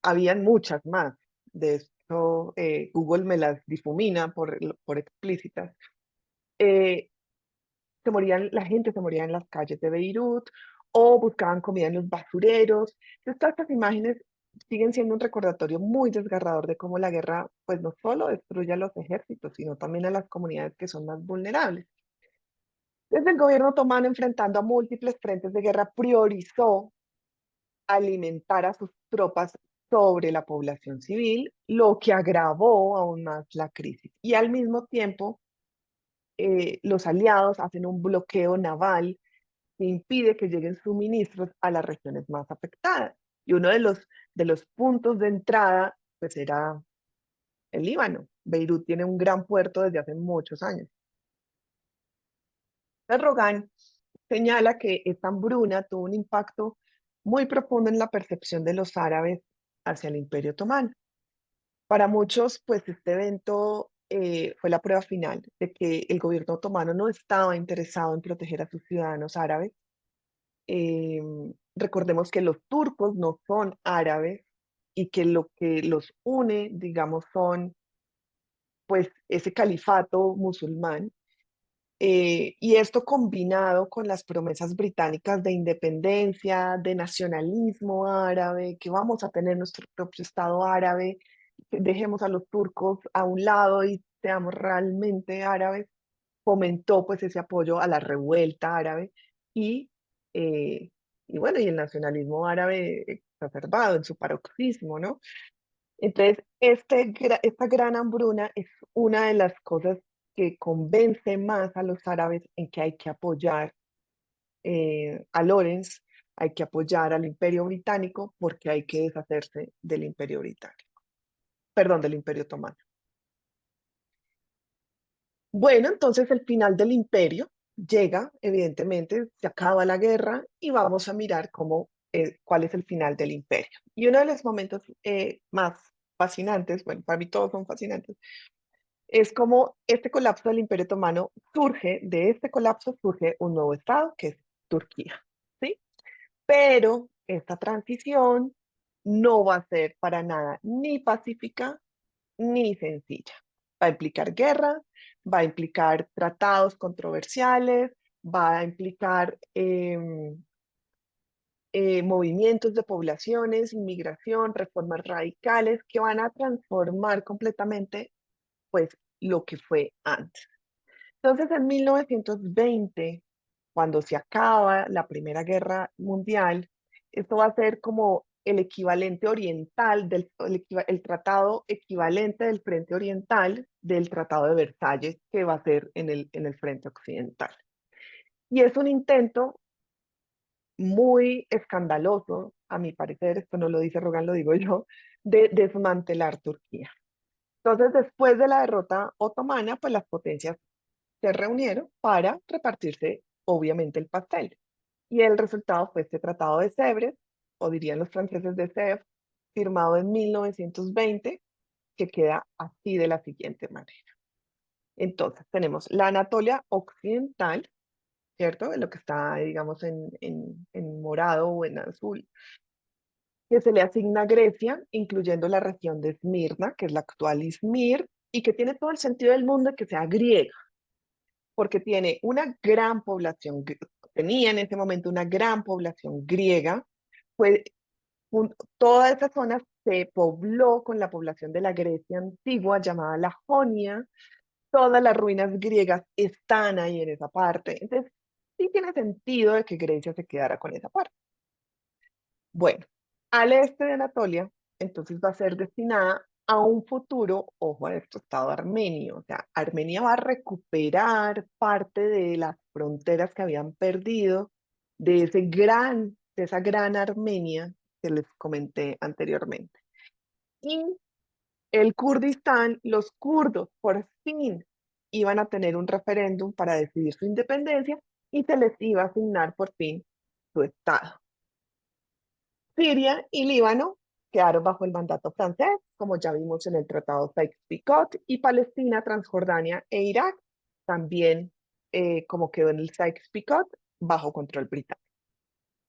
habían muchas más. De esto, Google me las difumina por explícitas. Eh, la gente se moría en las calles de Beirut o buscaban comida en los basureros. Entonces, todas estas imágenes siguen siendo un recordatorio muy desgarrador de cómo la guerra, pues no solo destruye a los ejércitos, sino también a las comunidades que son más vulnerables. Desde el gobierno otomano, enfrentando a múltiples frentes de guerra, priorizó alimentar a sus tropas sobre la población civil, lo que agravó aún más la crisis. Y al mismo tiempo, los aliados hacen un bloqueo naval que impide que lleguen suministros a las regiones más afectadas. Y uno de los puntos de entrada, pues era el Líbano. Beirut tiene un gran puerto desde hace muchos años. Erdogan señala que esta hambruna tuvo un impacto muy profundo en la percepción de los árabes hacia el Imperio Otomano. Para muchos, pues este evento fue la prueba final de que el gobierno otomano no estaba interesado en proteger a sus ciudadanos árabes. Recordemos que los turcos no son árabes y que lo que los une, digamos, son pues ese califato musulmán. Y esto combinado con las promesas británicas de independencia, de nacionalismo árabe, que vamos a tener nuestro propio Estado árabe, que dejemos a los turcos a un lado y seamos realmente árabes, fomentó pues ese apoyo a la revuelta árabe y, eh, y bueno, y el nacionalismo árabe exacerbado en su paroxismo, ¿no? Entonces, esta gran hambruna es una de las cosas que convence más a los árabes en que hay que apoyar a Lawrence, hay que apoyar al Imperio Británico porque hay que deshacerse del Imperio Británico, perdón, del Imperio Otomano. Bueno, entonces el final del imperio llega, evidentemente, se acaba la guerra y vamos a mirar cuál es el final del imperio. Y uno de los momentos más fascinantes, bueno, para mí todos son fascinantes, es como este colapso del Imperio Otomano surge, de este colapso surge un nuevo estado que es Turquía, ¿sí? Pero esta transición no va a ser para nada ni pacífica ni sencilla. Va a implicar guerra, va a implicar tratados controversiales, va a implicar movimientos de poblaciones, inmigración, reformas radicales que van a transformar completamente pues lo que fue antes. Entonces, en 1920, cuando se acaba la Primera Guerra Mundial, esto va a ser como el equivalente oriental, el tratado equivalente del Frente Oriental del Tratado de Versalles, que va a ser en el Frente Occidental. Y es un intento muy escandaloso, a mi parecer, esto no lo dice Rogan, lo digo yo, de desmantelar Turquía. Entonces, después de la derrota otomana, pues las potencias se reunieron para repartirse, obviamente, el pastel. Y el resultado fue este Tratado de Sèvres, o dirían los franceses de Sèvres, firmado en 1920, que queda así de la siguiente manera. Entonces, tenemos la Anatolia Occidental, ¿cierto? Lo que está, digamos, en morado o en azul, que se le asigna a Grecia, incluyendo la región de Esmirna, que es la actual Izmir, y que tiene todo el sentido del mundo que sea griega porque tiene una gran población, tenía en ese momento una gran población griega, pues toda esa zona se pobló con la población de la Grecia antigua llamada la Jonia, todas las ruinas griegas están ahí en esa parte, entonces sí tiene sentido de que Grecia se quedara con esa parte. Bueno, al este de Anatolia, entonces va a ser destinada a un futuro, ojo a esto, Estado armenio. O sea, Armenia va a recuperar parte de las fronteras que habían perdido de esa gran Armenia que les comenté anteriormente. Y el Kurdistán, los kurdos por fin iban a tener un referéndum para decidir su independencia y se les iba a asignar por fin su Estado. Siria y Líbano quedaron bajo el mandato francés, como ya vimos en el Tratado Sykes-Picot, y Palestina, Transjordania e Irak también, como quedó en el Sykes-Picot, bajo control británico.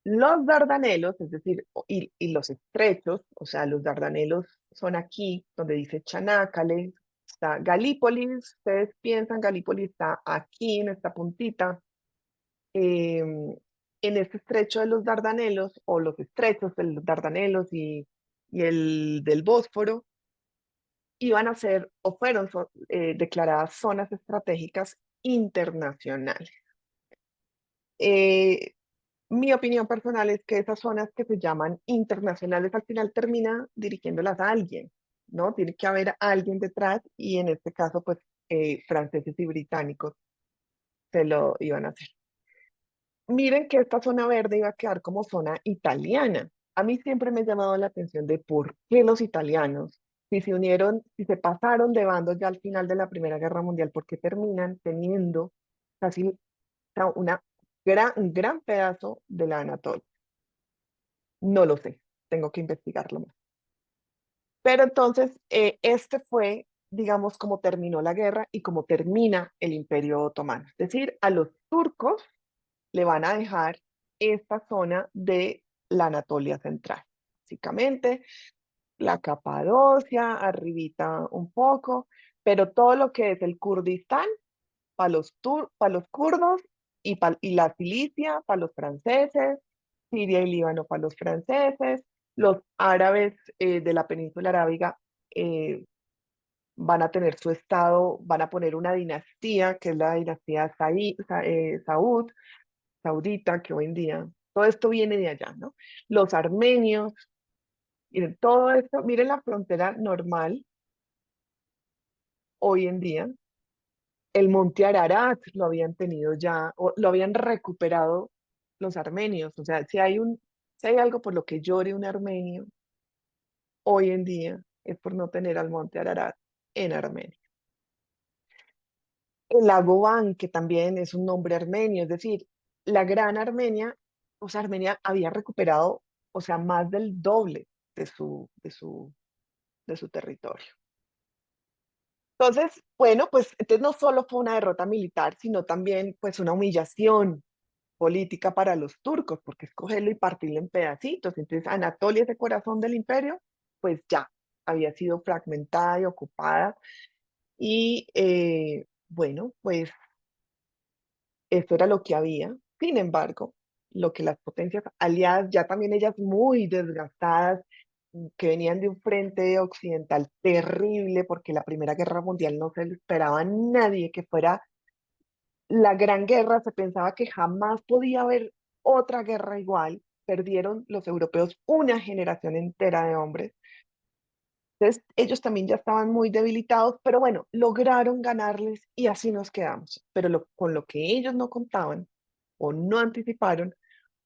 Los Dardanelos, es decir, y los estrechos, o sea, los Dardanelos son aquí, donde dice Chanakkale, está Galípolis, ustedes piensan, Galípolis está aquí en esta puntita, en este estrecho de los Dardanelos, o los estrechos de los Dardanelos y el del Bósforo iban a ser o fueron declaradas zonas estratégicas internacionales. Eh, Mi opinión personal es que esas zonas que se llaman internacionales al final termina dirigiéndolas a alguien, ¿no? Tiene que haber alguien detrás y en este caso, pues, franceses y británicos se lo iban a hacer. Miren que esta zona verde iba a quedar como zona italiana. A mí siempre me ha llamado la atención de por qué los italianos, si se unieron, si se pasaron de bandos ya al final de la Primera Guerra Mundial, por qué terminan teniendo casi, o sea, un gran pedazo de la Anatolia. No lo sé, tengo que investigarlo más. Pero entonces, este fue, digamos, como terminó la guerra y como termina el Imperio Otomano. Es decir, a los turcos le van a dejar esta zona de la Anatolia Central. Básicamente, la Capadocia, arribita un poco, pero todo lo que es el Kurdistán para para los kurdos y la Cilicia para los franceses, Siria y Líbano para los franceses, los árabes de la península arábiga eh, van a tener su estado, van a poner una dinastía, que es la dinastía Saud, saudita, que hoy en día, todo esto viene de allá, ¿no? Los armenios, miren, todo esto, miren la frontera normal hoy en día, el monte Ararat lo habían tenido ya, o lo habían recuperado los armenios. O sea, si hay algo por lo que llore un armenio hoy en día, es por no tener al monte Ararat en Armenia. El lago Van, que también es un nombre armenio, es decir, la Gran Armenia, o sea, Armenia había recuperado, o sea, más del doble de su territorio. Entonces, bueno, pues entonces no solo fue una derrota militar, sino también pues una humillación política para los turcos, porque escogerlo y partirlo en pedacitos. Entonces, Anatolia, ese corazón del imperio, pues ya había sido fragmentada y ocupada. Y bueno, pues eso era lo que había. Sin embargo, lo que las potencias aliadas, ya también ellas muy desgastadas, que venían de un frente occidental terrible, porque la Primera Guerra Mundial no se le esperaba a nadie que fuera la Gran Guerra, se pensaba que jamás podía haber otra guerra igual. Perdieron los europeos una generación entera de hombres. Entonces, ellos también ya estaban muy debilitados, pero bueno, lograron ganarles y así nos quedamos. Pero con lo que ellos no contaban o no anticiparon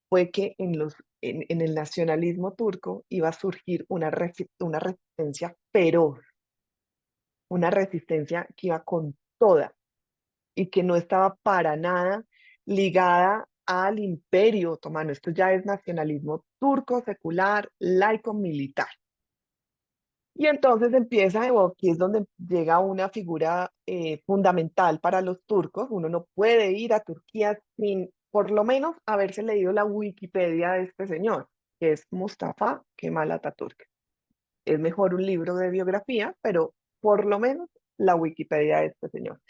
fue que en el nacionalismo turco iba a surgir una resistencia feroz, una resistencia que iba con toda y que no estaba para nada ligada al imperio otomano. Esto ya es nacionalismo turco, secular, laico, militar. Y entonces empieza, o aquí es donde llega una figura fundamental para los turcos. Uno no puede ir a Turquía sin por lo menos haberse leído la Wikipedia de este señor, que es Mustafa Kemal Atatürk. Es mejor un libro de biografía, pero por lo menos la Wikipedia de este señor.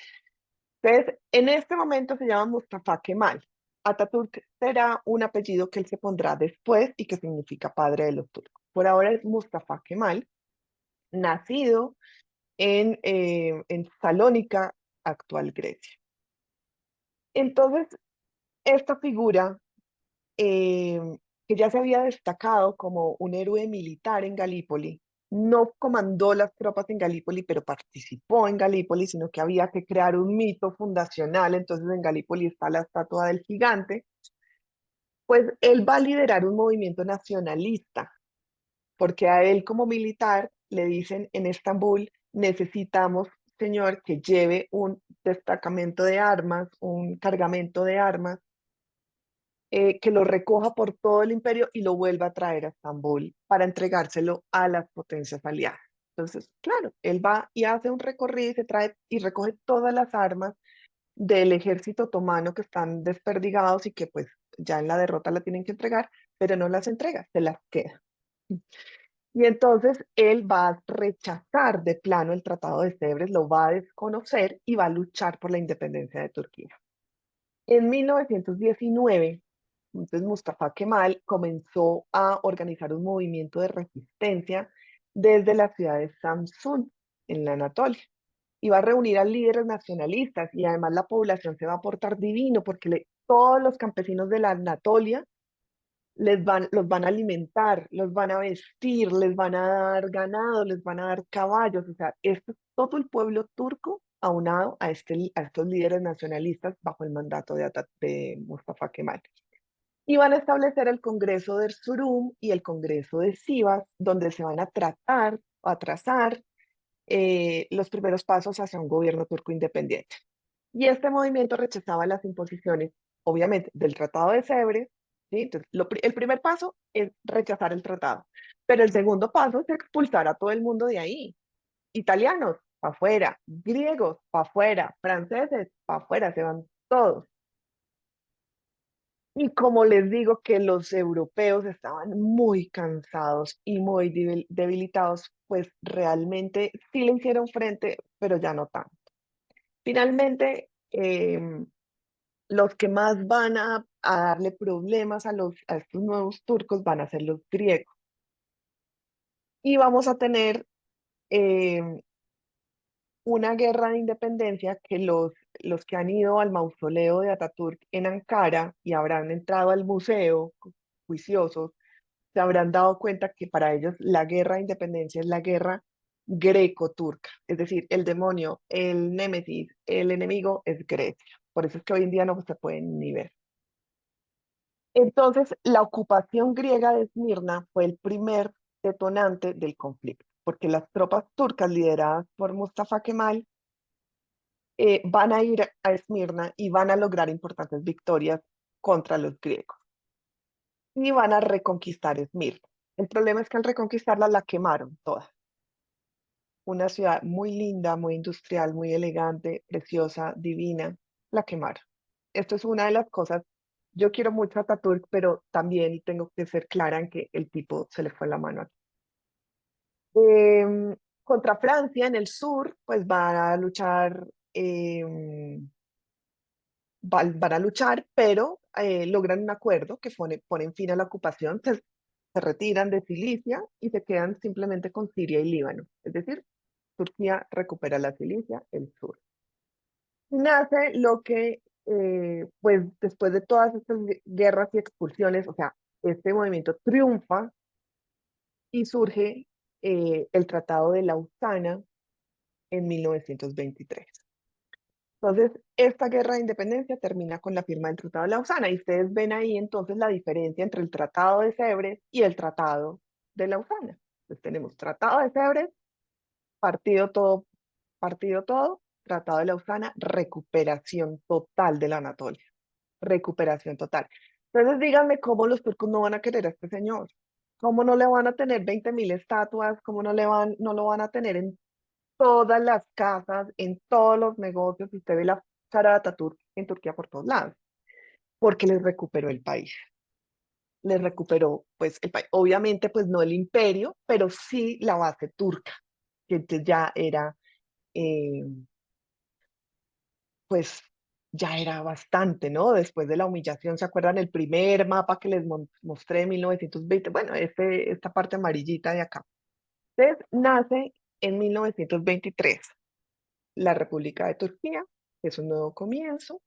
Entonces, en este momento se llama Mustafa Kemal. Atatürk será un apellido que él se pondrá después y que significa padre de los turcos. Por ahora es Mustafa Kemal, nacido en Salónica, actual Grecia. Entonces, esta figura, eh, que ya se había destacado como un héroe militar en Galípoli, no comandó las tropas en Galípoli, pero participó en Galípoli, sino que había que crear un mito fundacional. Entonces, en Galípoli está la estatua del gigante. Pues él va a liderar un movimiento nacionalista porque a él como militar le dicen en Estambul, necesitamos, señor, que lleve un destacamento de armas, un cargamento de armas, que lo recoja por todo el imperio y lo vuelva a traer a Estambul para entregárselo a las potencias aliadas. Entonces, claro, él va y hace un recorrido y se trae y recoge todas las armas del ejército otomano que están desperdigados y que pues ya en la derrota la tienen que entregar, pero no las entrega, se las queda. Y entonces él va a rechazar de plano el Tratado de Sèvres, lo va a desconocer y va a luchar por la independencia de Turquía. En 1919 Entonces Mustafa Kemal comenzó a organizar un movimiento de resistencia desde la ciudad de Samsun, en la Anatolia. Y va a reunir a líderes nacionalistas y además la población se va a portar divino porque todos los campesinos de la Anatolia los van a alimentar, los van a vestir, les van a dar ganado, les van a dar caballos. O sea, esto es todo el pueblo turco aunado a estos líderes nacionalistas bajo el mandato de Mustafa Kemal. Y van a establecer el Congreso de Erzurum y el Congreso de Sivas, donde se van a tratar o a trazar los primeros pasos hacia un gobierno turco independiente. Y este movimiento rechazaba las imposiciones, obviamente, del Tratado de Sèvres, ¿sí? Entonces, el primer paso es rechazar el tratado, pero el segundo paso es expulsar a todo el mundo de ahí. Italianos, para afuera, griegos, para afuera, franceses, para afuera, se van todos. Y como les digo que los europeos estaban muy cansados y muy debilitados, pues realmente sí le hicieron frente, pero ya no tanto. Finalmente, los que más van a darle problemas a estos nuevos turcos van a ser los griegos. Y vamos a tener eh, una guerra de independencia que los que han ido al mausoleo de Ataturk en Ankara y habrán entrado al museo juiciosos, se habrán dado cuenta que para ellos la guerra de independencia es la guerra greco-turca. Es decir, el demonio, el némesis, el enemigo es Grecia. Por eso es que hoy en día no se pueden ni ver. Entonces, la ocupación griega de Esmirna fue el primer detonante del conflicto, porque las tropas turcas lideradas por Mustafa Kemal van a ir a Esmirna y van a lograr importantes victorias contra los griegos y van a reconquistar Esmirna. El problema es que al reconquistarla la quemaron toda. Una ciudad muy linda, muy industrial, muy elegante, preciosa, divina, la quemaron. Esto es una de las cosas. Yo quiero mucho a Ataturk, pero también tengo que ser clara en que el tipo se le fue la mano aquí. Contra Francia en el sur, pues van a luchar, van a luchar, pero logran un acuerdo que ponen fin a la ocupación, se retiran de Cilicia y se quedan simplemente con Siria y Líbano. Es decir, Turquía recupera la Cilicia, el sur. Nace lo que, pues después de todas estas guerras y expulsiones, o sea, este movimiento triunfa y surge el Tratado de Lausana en 1923. Entonces, esta guerra de independencia termina con la firma del Tratado de Lausana y ustedes ven ahí entonces la diferencia entre el Tratado de Sèvres y el Tratado de Lausana. Entonces tenemos Tratado de Sèvres, partido todo, partido todo, Tratado de Lausana, recuperación total de la Anatolia, recuperación total. Entonces díganme cómo los turcos no van a querer a este señor, cómo no le van a tener 20.000 estatuas, cómo no lo van a tener en todas las casas, en todos los negocios, y usted ve la cara de Atatürk en Turquía por todos lados, porque les recuperó el país, les recuperó pues el país, obviamente pues no el imperio, pero sí la base turca, que entonces ya era eh, pues ya era bastante, ¿no? Después de la humillación, ¿se acuerdan el primer mapa que les mostré en 1920? Bueno, esta parte amarillita de acá. Entonces, nace en 1923 la República de Turquía, que es un nuevo comienzo.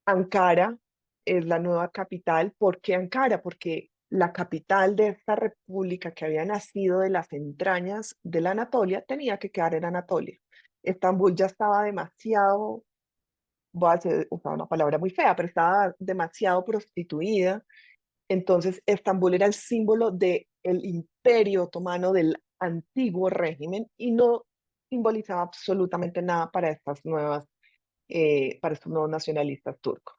Ankara es la nueva capital. ¿Por qué Ankara? Porque la capital de esta república que había nacido de las entrañas de la Anatolia tenía que quedar en Anatolia. Estambul ya estaba demasiado, voy a usar una palabra muy fea, pero estaba demasiado prostituida. Entonces, Estambul era el símbolo del imperio otomano del antiguo régimen y no simbolizaba absolutamente nada para para estos nuevos nacionalistas turcos.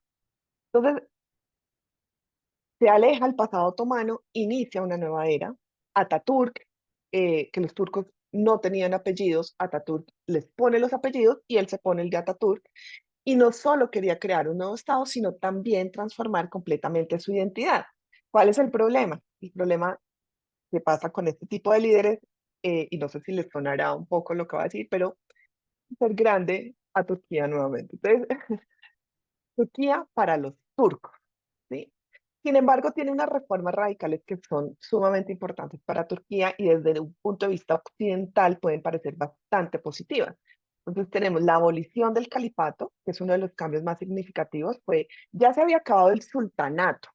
Entonces, se aleja el pasado otomano, inicia una nueva era. Ataturk, que los turcos no tenían apellidos, Ataturk les pone los apellidos y él se pone el de Ataturk. Y no solo quería crear un nuevo Estado, sino también transformar completamente su identidad. ¿Cuál es el problema? El problema que pasa con este tipo de líderes, y no sé si les sonará un poco lo que va a decir, pero ser grande a Turquía nuevamente. Entonces, Turquía para los turcos, ¿sí? Sin embargo, tiene unas reformas radicales que son sumamente importantes para Turquía y desde un punto de vista occidental pueden parecer bastante positivas. Entonces tenemos la abolición del califato, que es uno de los cambios más significativos, pues ya se había acabado el sultanato,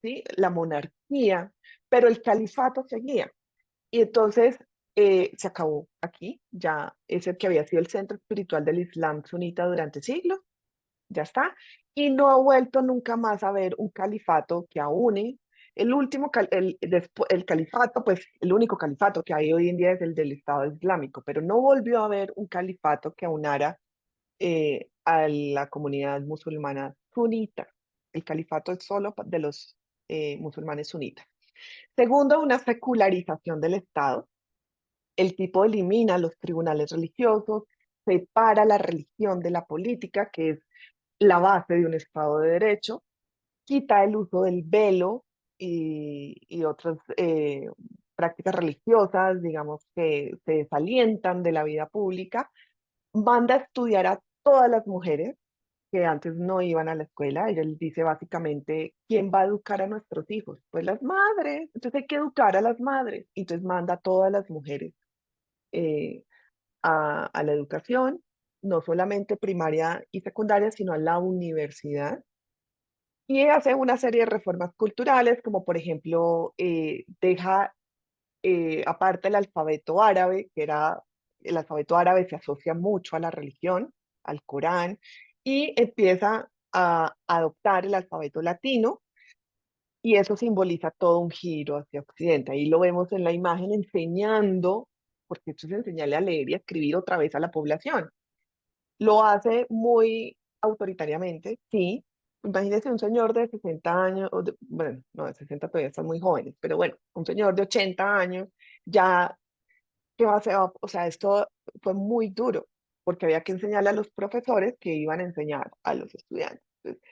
¿sí? La monarquía, pero el califato seguía. Y entonces se acabó aquí, ya ese que había sido el centro espiritual del Islam sunita durante siglos ya está. Y no ha vuelto nunca más a haber un califato que aúne. El último, el califato, pues el único califato que hay hoy en día es el del Estado Islámico, pero no volvió a haber un califato que aunara a la comunidad musulmana sunita. El califato es solo de los musulmanes sunitas. Segundo, una secularización del Estado. El tipo elimina los tribunales religiosos, separa la religión de la política, que es la base de un Estado de Derecho, quita el uso del velo y otras prácticas religiosas, digamos, que se desalientan de la vida pública, manda a estudiar a todas las mujeres que antes no iban a la escuela. Ella les dice básicamente, ¿quién va a educar a nuestros hijos? Pues las madres. Entonces hay que educar a las madres. Entonces manda a todas las mujeres eh, a la educación, no solamente primaria y secundaria, sino a la universidad. Y hace una serie de reformas culturales, como por ejemplo, deja aparte el alfabeto árabe, que era, el alfabeto árabe se asocia mucho a la religión, al Corán, y empieza a adoptar el alfabeto latino, y eso simboliza todo un giro hacia Occidente. Ahí lo vemos en la imagen enseñando, porque esto es enseñarle a leer y a escribir otra vez a la población. Lo hace muy autoritariamente, sí. Imagínese un señor de 60 años, bueno, no, de 60 todavía están muy jóvenes, pero bueno, un señor de 80 años, ya, ¿qué va a hacer? O sea, esto fue muy duro, porque había que enseñarle a los profesores que iban a enseñar a los estudiantes. Entonces,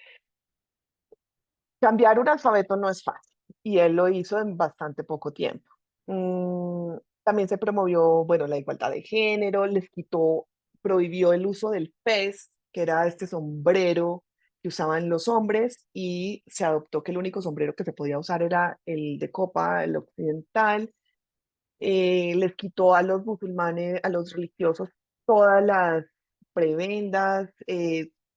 cambiar un alfabeto no es fácil, y él lo hizo en bastante poco tiempo. También se promovió, bueno, la igualdad de género, prohibió el uso del fez, que era este sombrero que usaban los hombres, y se adoptó que el único sombrero que se podía usar era el de copa, el occidental. Les quitó a los musulmanes, a los religiosos, todas las prebendas.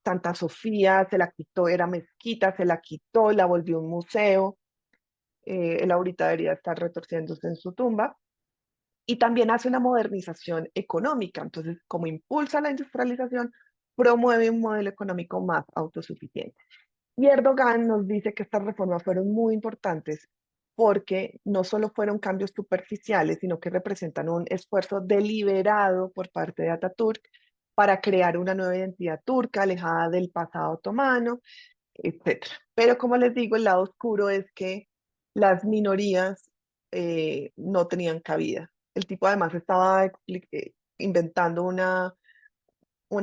Santa Sofía se la quitó, era mezquita, se la quitó, la volvió un museo. Él ahorita debería estar retorciéndose en su tumba. Y también hace una modernización económica. Entonces, como impulsa la industrialización, promueve un modelo económico más autosuficiente. Y Erdogan nos dice que estas reformas fueron muy importantes porque no solo fueron cambios superficiales, sino que representan un esfuerzo deliberado por parte de Atatürk para crear una nueva identidad turca alejada del pasado otomano, etcétera. Pero como les digo, el lado oscuro es que las minorías no tenían cabida. El tipo además estaba inventando una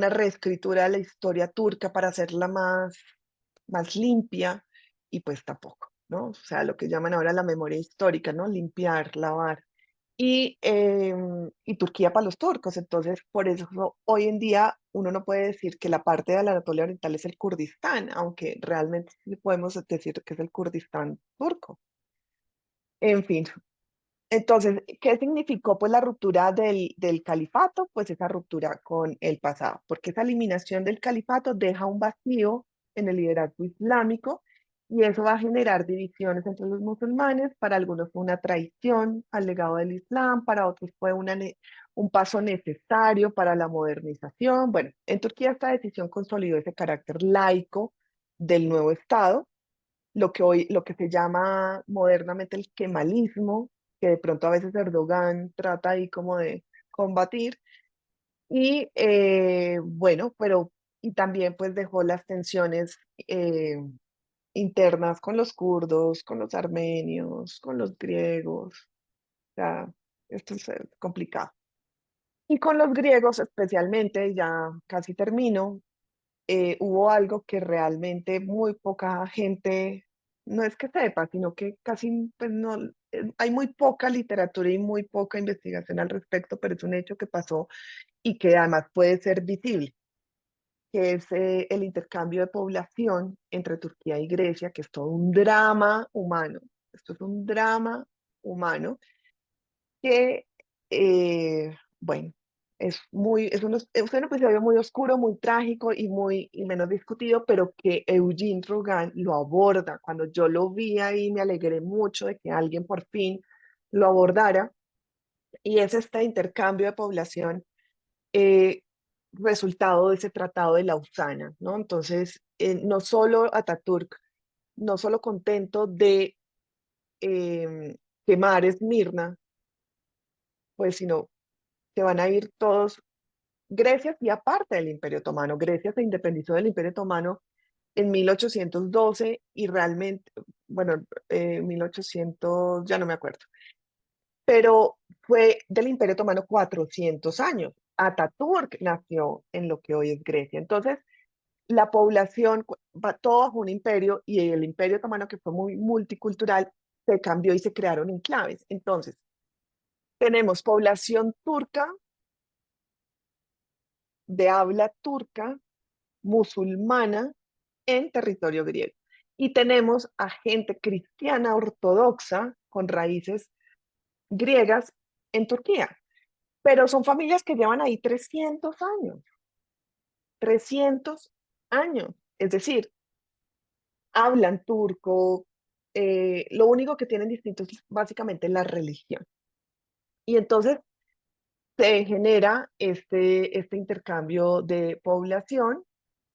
reescritura de la historia turca para hacerla más limpia, y pues tampoco, ¿no? O sea, lo que llaman ahora la memoria histórica, ¿no? Limpiar, lavar. Y Turquía para los turcos. Entonces, por eso hoy en día uno no puede decir que la parte de la Anatolia Oriental es el Kurdistán, aunque realmente sí podemos decir que es el Kurdistán turco. En fin, entonces, ¿qué significó pues la ruptura del califato? Pues esa ruptura con el pasado, porque esa eliminación del califato deja un vacío en el liderazgo islámico, y eso va a generar divisiones entre los musulmanes. Para algunos fue una traición al legado del Islam, para otros fue un paso necesario para la modernización. Bueno, en Turquía esta decisión consolidó ese carácter laico del nuevo Estado, lo que se llama modernamente el kemalismo, que de pronto a veces Erdogan trata ahí como de combatir. Y bueno, y también pues dejó las tensiones internas con los kurdos, con los armenios, con los griegos. O sea, esto es complicado. Y con los griegos especialmente, ya casi termino, hubo algo que realmente muy poca gente, no es que sepa, sino que casi, pues no, hay muy poca literatura y muy poca investigación al respecto, pero es un hecho que pasó y que además puede ser visible. que es el intercambio de población entre Turquía y Grecia, que es todo un drama humano. Esto es un drama humano que, bueno, es un episodio muy oscuro, muy trágico y menos discutido, pero que Eugene Rogan lo aborda. Cuando yo lo vi ahí, me alegré mucho de que alguien por fin lo abordara, y es este intercambio de población eh, resultado de ese tratado de Lausana, ¿no? Entonces, no solo Ataturk, no solo contento de quemar Esmirna, pues, sino que van a ir todos. Grecia y aparte del Imperio Otomano. Grecia se independizó del Imperio Otomano en 1812 y realmente, bueno, 1800, ya no me acuerdo, pero fue del Imperio Otomano 400 años. Ataturk nació en lo que hoy es Grecia. Entonces, la población va todo bajo un imperio, y el Imperio Otomano, que fue muy multicultural, se cambió y se crearon enclaves. Entonces, tenemos población turca, de habla turca, musulmana, en territorio griego. Y tenemos a gente cristiana ortodoxa con raíces griegas en Turquía. Pero son familias que llevan ahí 300 años, 300 años. Es decir, hablan turco, lo único que tienen distinto es básicamente la religión. Y entonces se genera este intercambio de población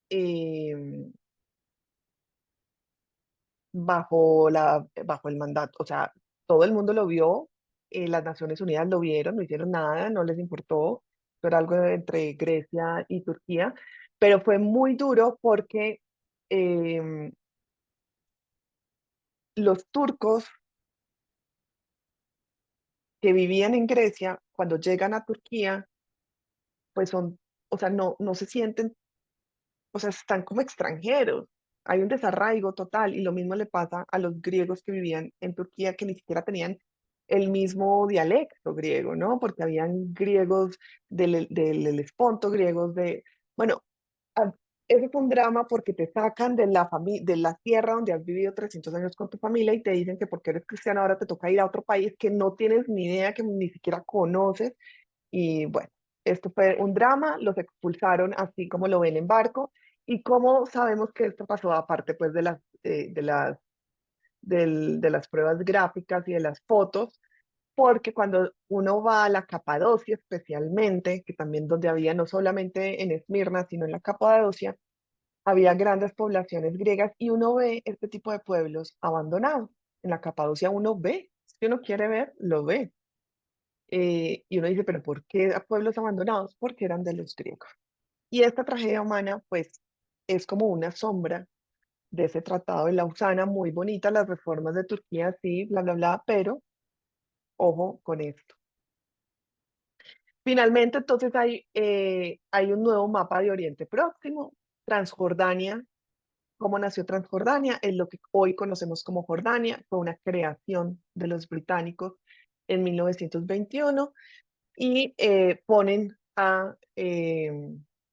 eh, bajo el mandato. O sea, todo el mundo lo vio, las Naciones Unidas lo vieron, no hicieron nada, no les importó, era algo entre Grecia y Turquía, pero fue muy duro porque eh, los turcos que vivían en Grecia, cuando llegan a Turquía, pues son, o sea, no se sienten, o sea, están como extranjeros. Hay un desarraigo total, y lo mismo le pasa a los griegos que vivían en Turquía, que ni siquiera tenían el mismo dialecto griego, ¿no? Porque habían griegos del Helesponto, griegos de, bueno, a- eso es un drama porque te sacan de la tierra donde has vivido 300 años con tu familia y te dicen que porque eres cristiano ahora te toca ir a otro país que no tienes ni idea, que ni siquiera conoces. Y bueno, esto fue un drama, los expulsaron así como lo ven en barco. ¿Y cómo sabemos que esto pasó? Aparte pues de las pruebas gráficas y de las fotos, porque cuando uno va a la Capadocia especialmente, que también donde había no solamente en Esmirna, sino en la Capadocia, había grandes poblaciones griegas, y uno ve este tipo de pueblos abandonados. En la Capadocia uno ve, si uno quiere ver, lo ve. Y uno dice, pero ¿por qué a pueblos abandonados? Porque eran de los griegos. Y esta tragedia humana, pues, es como una sombra de ese tratado de Lausana, muy bonita, las reformas de Turquía, sí, bla, bla, bla, pero ojo con esto. Finalmente, entonces hay un nuevo mapa de Oriente Próximo, Transjordania. ¿Cómo nació Transjordania? Es lo que hoy conocemos como Jordania, fue una creación de los británicos en 1921, y ponen a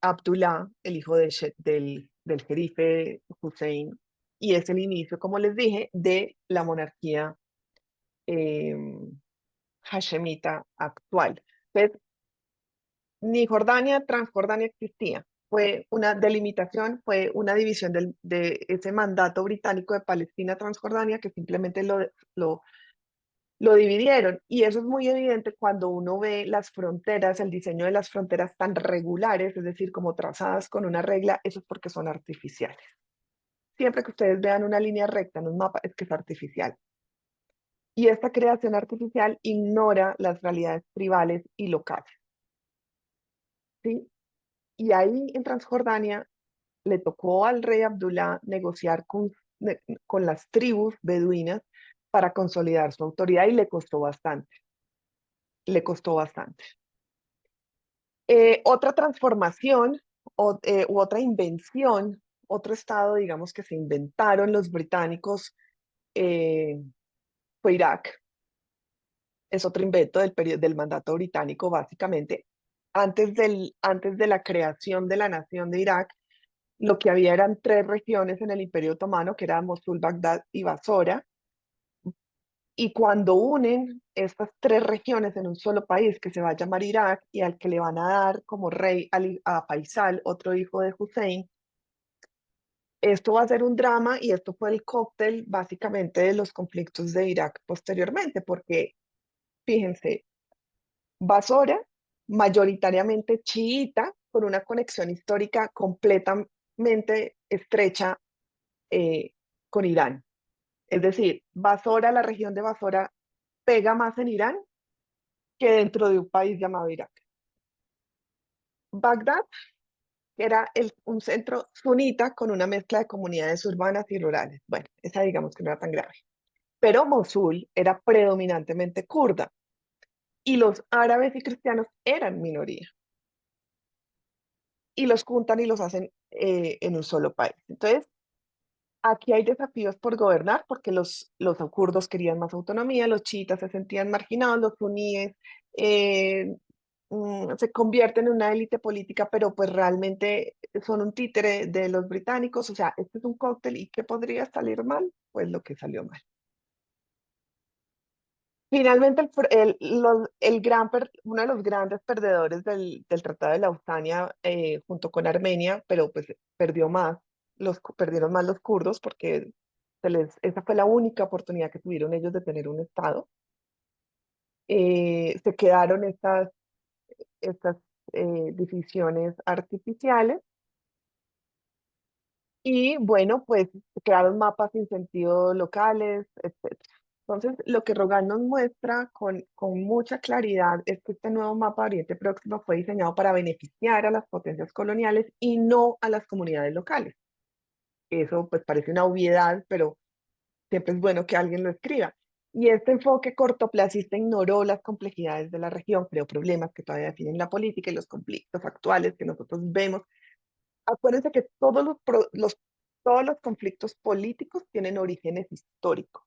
Abdullah, el hijo del jerife Hussein, y es el inicio, como les dije, de la monarquía eh, hashemita actual. Entonces, ni Jordania, Transjordania existía. Fue una delimitación, fue una división de ese mandato británico de Palestina, Transjordania, que simplemente lo dividieron. Y eso es muy evidente cuando uno ve las fronteras, el diseño de las fronteras tan regulares, es decir, como trazadas con una regla. Eso es porque son artificiales. Siempre que ustedes vean una línea recta en un mapa, es que es artificial. Y esta creación artificial ignora las realidades tribales y locales, ¿sí? Y ahí en Transjordania le tocó al rey Abdullah negociar con las tribus beduinas para consolidar su autoridad, y le costó bastante. Otra transformación u otra invención, otro estado, digamos, que se inventaron los británicos, eh, fue Irak. Es otro invento del mandato británico, básicamente. Antes de la creación de la nación de Irak, Lo que había eran tres regiones en el Imperio Otomano, que eran Mosul, Bagdad y Basora, y cuando unen estas tres regiones en un solo país que se va a llamar Irak y al que le van a dar como rey a Faisal, otro hijo de Hussein, esto va a ser un drama y esto fue el cóctel básicamente de los conflictos de Irak posteriormente, porque fíjense, Basora, mayoritariamente chiita, con una conexión histórica completamente estrecha eh, con Irán. Es decir, Basora, la región de Basora, pega más en Irán que dentro de un país llamado Irak. Bagdad era un centro sunita con una mezcla de comunidades urbanas y rurales. Bueno, esa digamos que no era tan grave. Pero Mosul era predominantemente kurda y los árabes y cristianos eran minoría y los juntan y los hacen en un solo país. Entonces, aquí hay desafíos por gobernar porque los kurdos querían más autonomía, los chiitas se sentían marginados, los suníes eh, se convierten en una élite política, pero pues realmente son un títere de los británicos. O sea, este es un cóctel y ¿qué podría salir mal? Pues lo que salió mal. Finalmente, uno de los grandes perdedores del Tratado de Lausania, junto con Armenia, pero pues perdieron más los kurdos porque esa fue la única oportunidad que tuvieron ellos de tener un Estado. Se quedaron estas divisiones artificiales y bueno, pues se crearon mapas sin sentido locales, etc. Entonces, lo que Rogan nos muestra con mucha claridad es que este nuevo mapa de Oriente Próximo fue diseñado para beneficiar a las potencias coloniales y no a las comunidades locales. Eso pues parece una obviedad, pero siempre es bueno que alguien lo escriba. Y este enfoque cortoplacista ignoró las complejidades de la región, creó problemas que todavía definen la política y los conflictos actuales que nosotros vemos. Acuérdense que todos los conflictos políticos tienen orígenes históricos.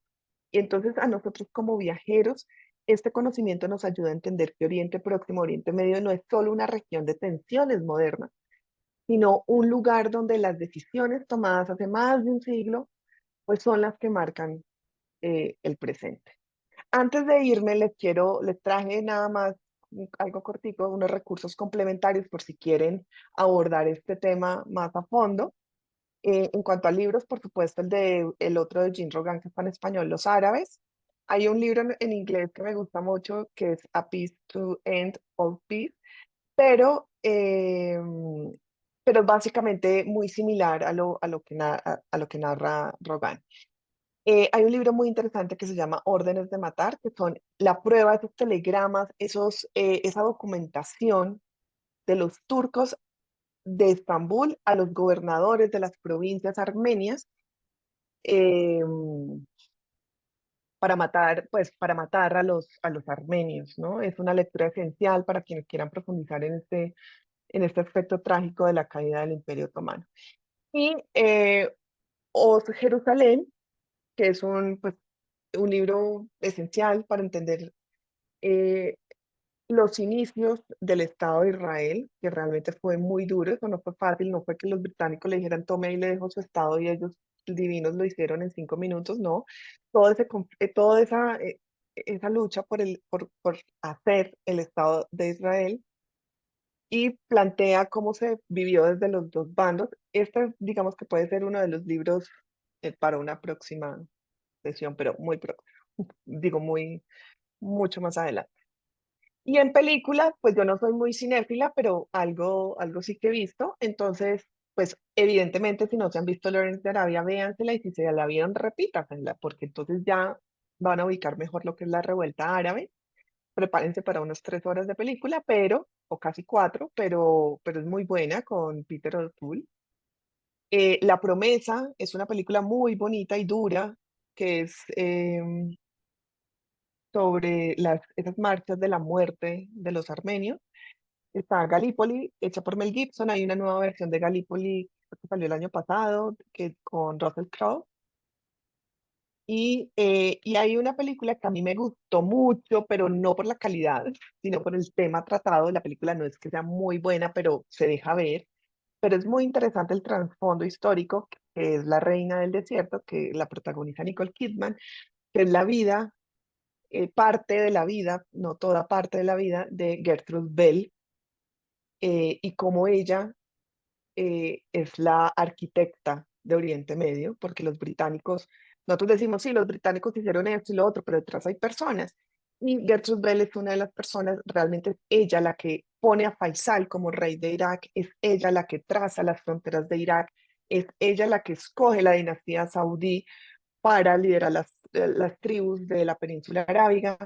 Y entonces a nosotros como viajeros, este conocimiento nos ayuda a entender que Oriente Próximo, Oriente Medio no es solo una región de tensiones modernas, sino un lugar donde las decisiones tomadas hace más de un siglo, pues son las que marcan el presente. Antes de irme, les traje nada más algo cortico, unos recursos complementarios por si quieren abordar este tema más a fondo. En cuanto a libros, por supuesto, el otro de Jean Rogan, que está en español, Los Árabes. Hay un libro en inglés que me gusta mucho, que es A Peace to End All Peace, pero, eh, pero es básicamente muy similar a lo que narra Rogan. Hay un libro muy interesante que se llama Órdenes de Matar, que son la prueba de esos telegramas, esa documentación de los turcos de Estambul a los gobernadores de las provincias armenias eh, para matar a los armenios, ¿no? Es una lectura esencial para quienes quieran profundizar en este aspecto trágico de la caída del Imperio Otomano. Y Oz Jerusalén, que es un libro esencial para entender eh, los inicios del Estado de Israel, que realmente fue muy duro, eso no fue fácil, no fue que los británicos le dijeran tome y le dejo su Estado y ellos divinos lo hicieron en 5 minutos, no, toda esa lucha por hacer el Estado de Israel y plantea cómo se vivió desde los dos bandos. Este, digamos que puede ser uno de los libros para una próxima sesión, pero muy próxima, digo mucho más adelante. Y en películas, pues yo no soy muy cinéfila, pero algo sí que he visto. Entonces, pues evidentemente, si no se han visto Lawrence de Arabia, véansela y si se la vieron, repítasela, porque entonces ya van a ubicar mejor lo que es la revuelta árabe. Prepárense para unas 3 horas de película, o casi 4, pero es muy buena con Peter O'Toole. La Promesa es una película muy bonita y dura, que es sobre esas marchas de la muerte de los armenios. Está Gallipoli, hecha por Mel Gibson. Hay una nueva versión de Gallipoli que salió el año pasado, con Russell Crowe. Y hay una película que a mí me gustó mucho, pero no por la calidad, sino por el tema tratado. La película no es que sea muy buena, pero se deja ver. pero es muy interesante el trasfondo histórico, que es La Reina del Desierto, que la protagoniza Nicole Kidman, que es la vida, parte de la vida, no toda parte de la vida, de Gertrude Bell, y cómo ella es la arquitecta de Oriente Medio, porque los británicos, nosotros decimos, sí, los británicos hicieron esto y lo otro, pero detrás hay personas. Y Gertrude Bell es una de las personas, realmente es ella la que pone a Faisal como rey de Irak, es ella la que traza las fronteras de Irak, es ella la que escoge la dinastía saudí para liderar las tribus de la península arábiga.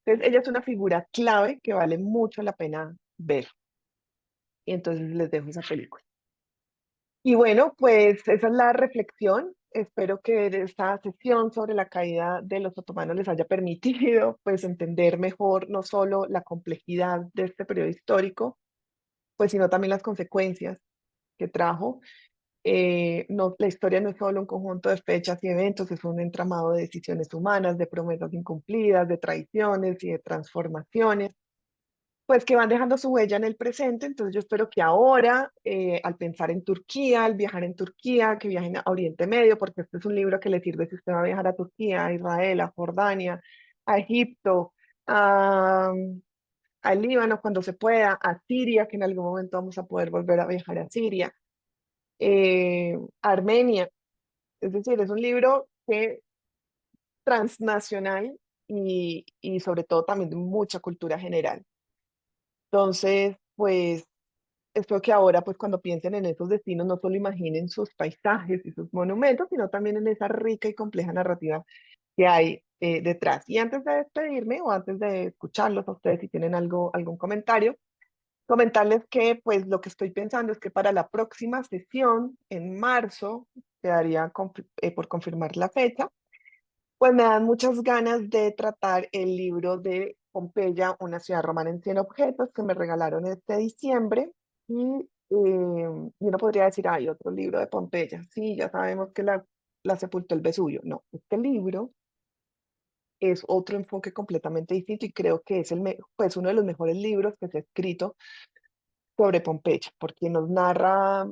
Entonces, ella es una figura clave que vale mucho la pena ver. Y entonces les dejo esa película. Y bueno, pues esa es la reflexión. Espero que esta sesión sobre la caída de los otomanos les haya permitido pues entender mejor no solo la complejidad de este periodo histórico, pues sino también las consecuencias que trajo. No, la historia no es solo un conjunto de fechas y eventos, es un entramado de decisiones humanas, de promesas incumplidas, de traiciones y de transformaciones pues que van dejando su huella en el presente. Entonces yo espero que ahora, al pensar en Turquía, al viajar en Turquía, que viajen a Oriente Medio, porque este es un libro que le sirve si usted va a viajar a Turquía, a Israel, a Jordania, a Egipto, a, al Líbano cuando se pueda, a Siria, que en algún momento vamos a poder volver a viajar a Siria, a Armenia. Es decir, es un libro que transnacional y sobre todo también de mucha cultura general. Entonces, pues espero que ahora, pues cuando piensen en esos destinos, no solo imaginen sus paisajes y sus monumentos, sino también en esa rica y compleja narrativa que hay detrás. Y antes de despedirme o antes de escucharlos a ustedes, si tienen algo, algún comentario, comentarles que pues lo que estoy pensando es que para la próxima sesión, en marzo, quedaría por confirmar la fecha, pues me dan muchas ganas de tratar el libro de Pompeya, una ciudad romana en 100 objetos, que me regalaron este diciembre. Y uno podría decir, hay otro libro de Pompeya. Sí, ya sabemos que la sepultó el Vesubio. No, este libro es otro enfoque completamente distinto y creo que es pues uno de los mejores libros que se ha escrito sobre Pompeya, porque nos narra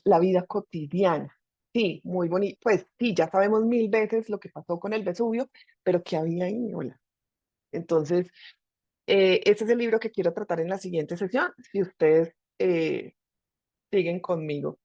la vida cotidiana. Sí, muy bonito. Pues sí, ya sabemos mil veces lo que pasó con el Vesubio, pero ¿qué había ahí? Hola. Entonces, ese es el libro que quiero tratar en la siguiente sesión, si ustedes siguen conmigo.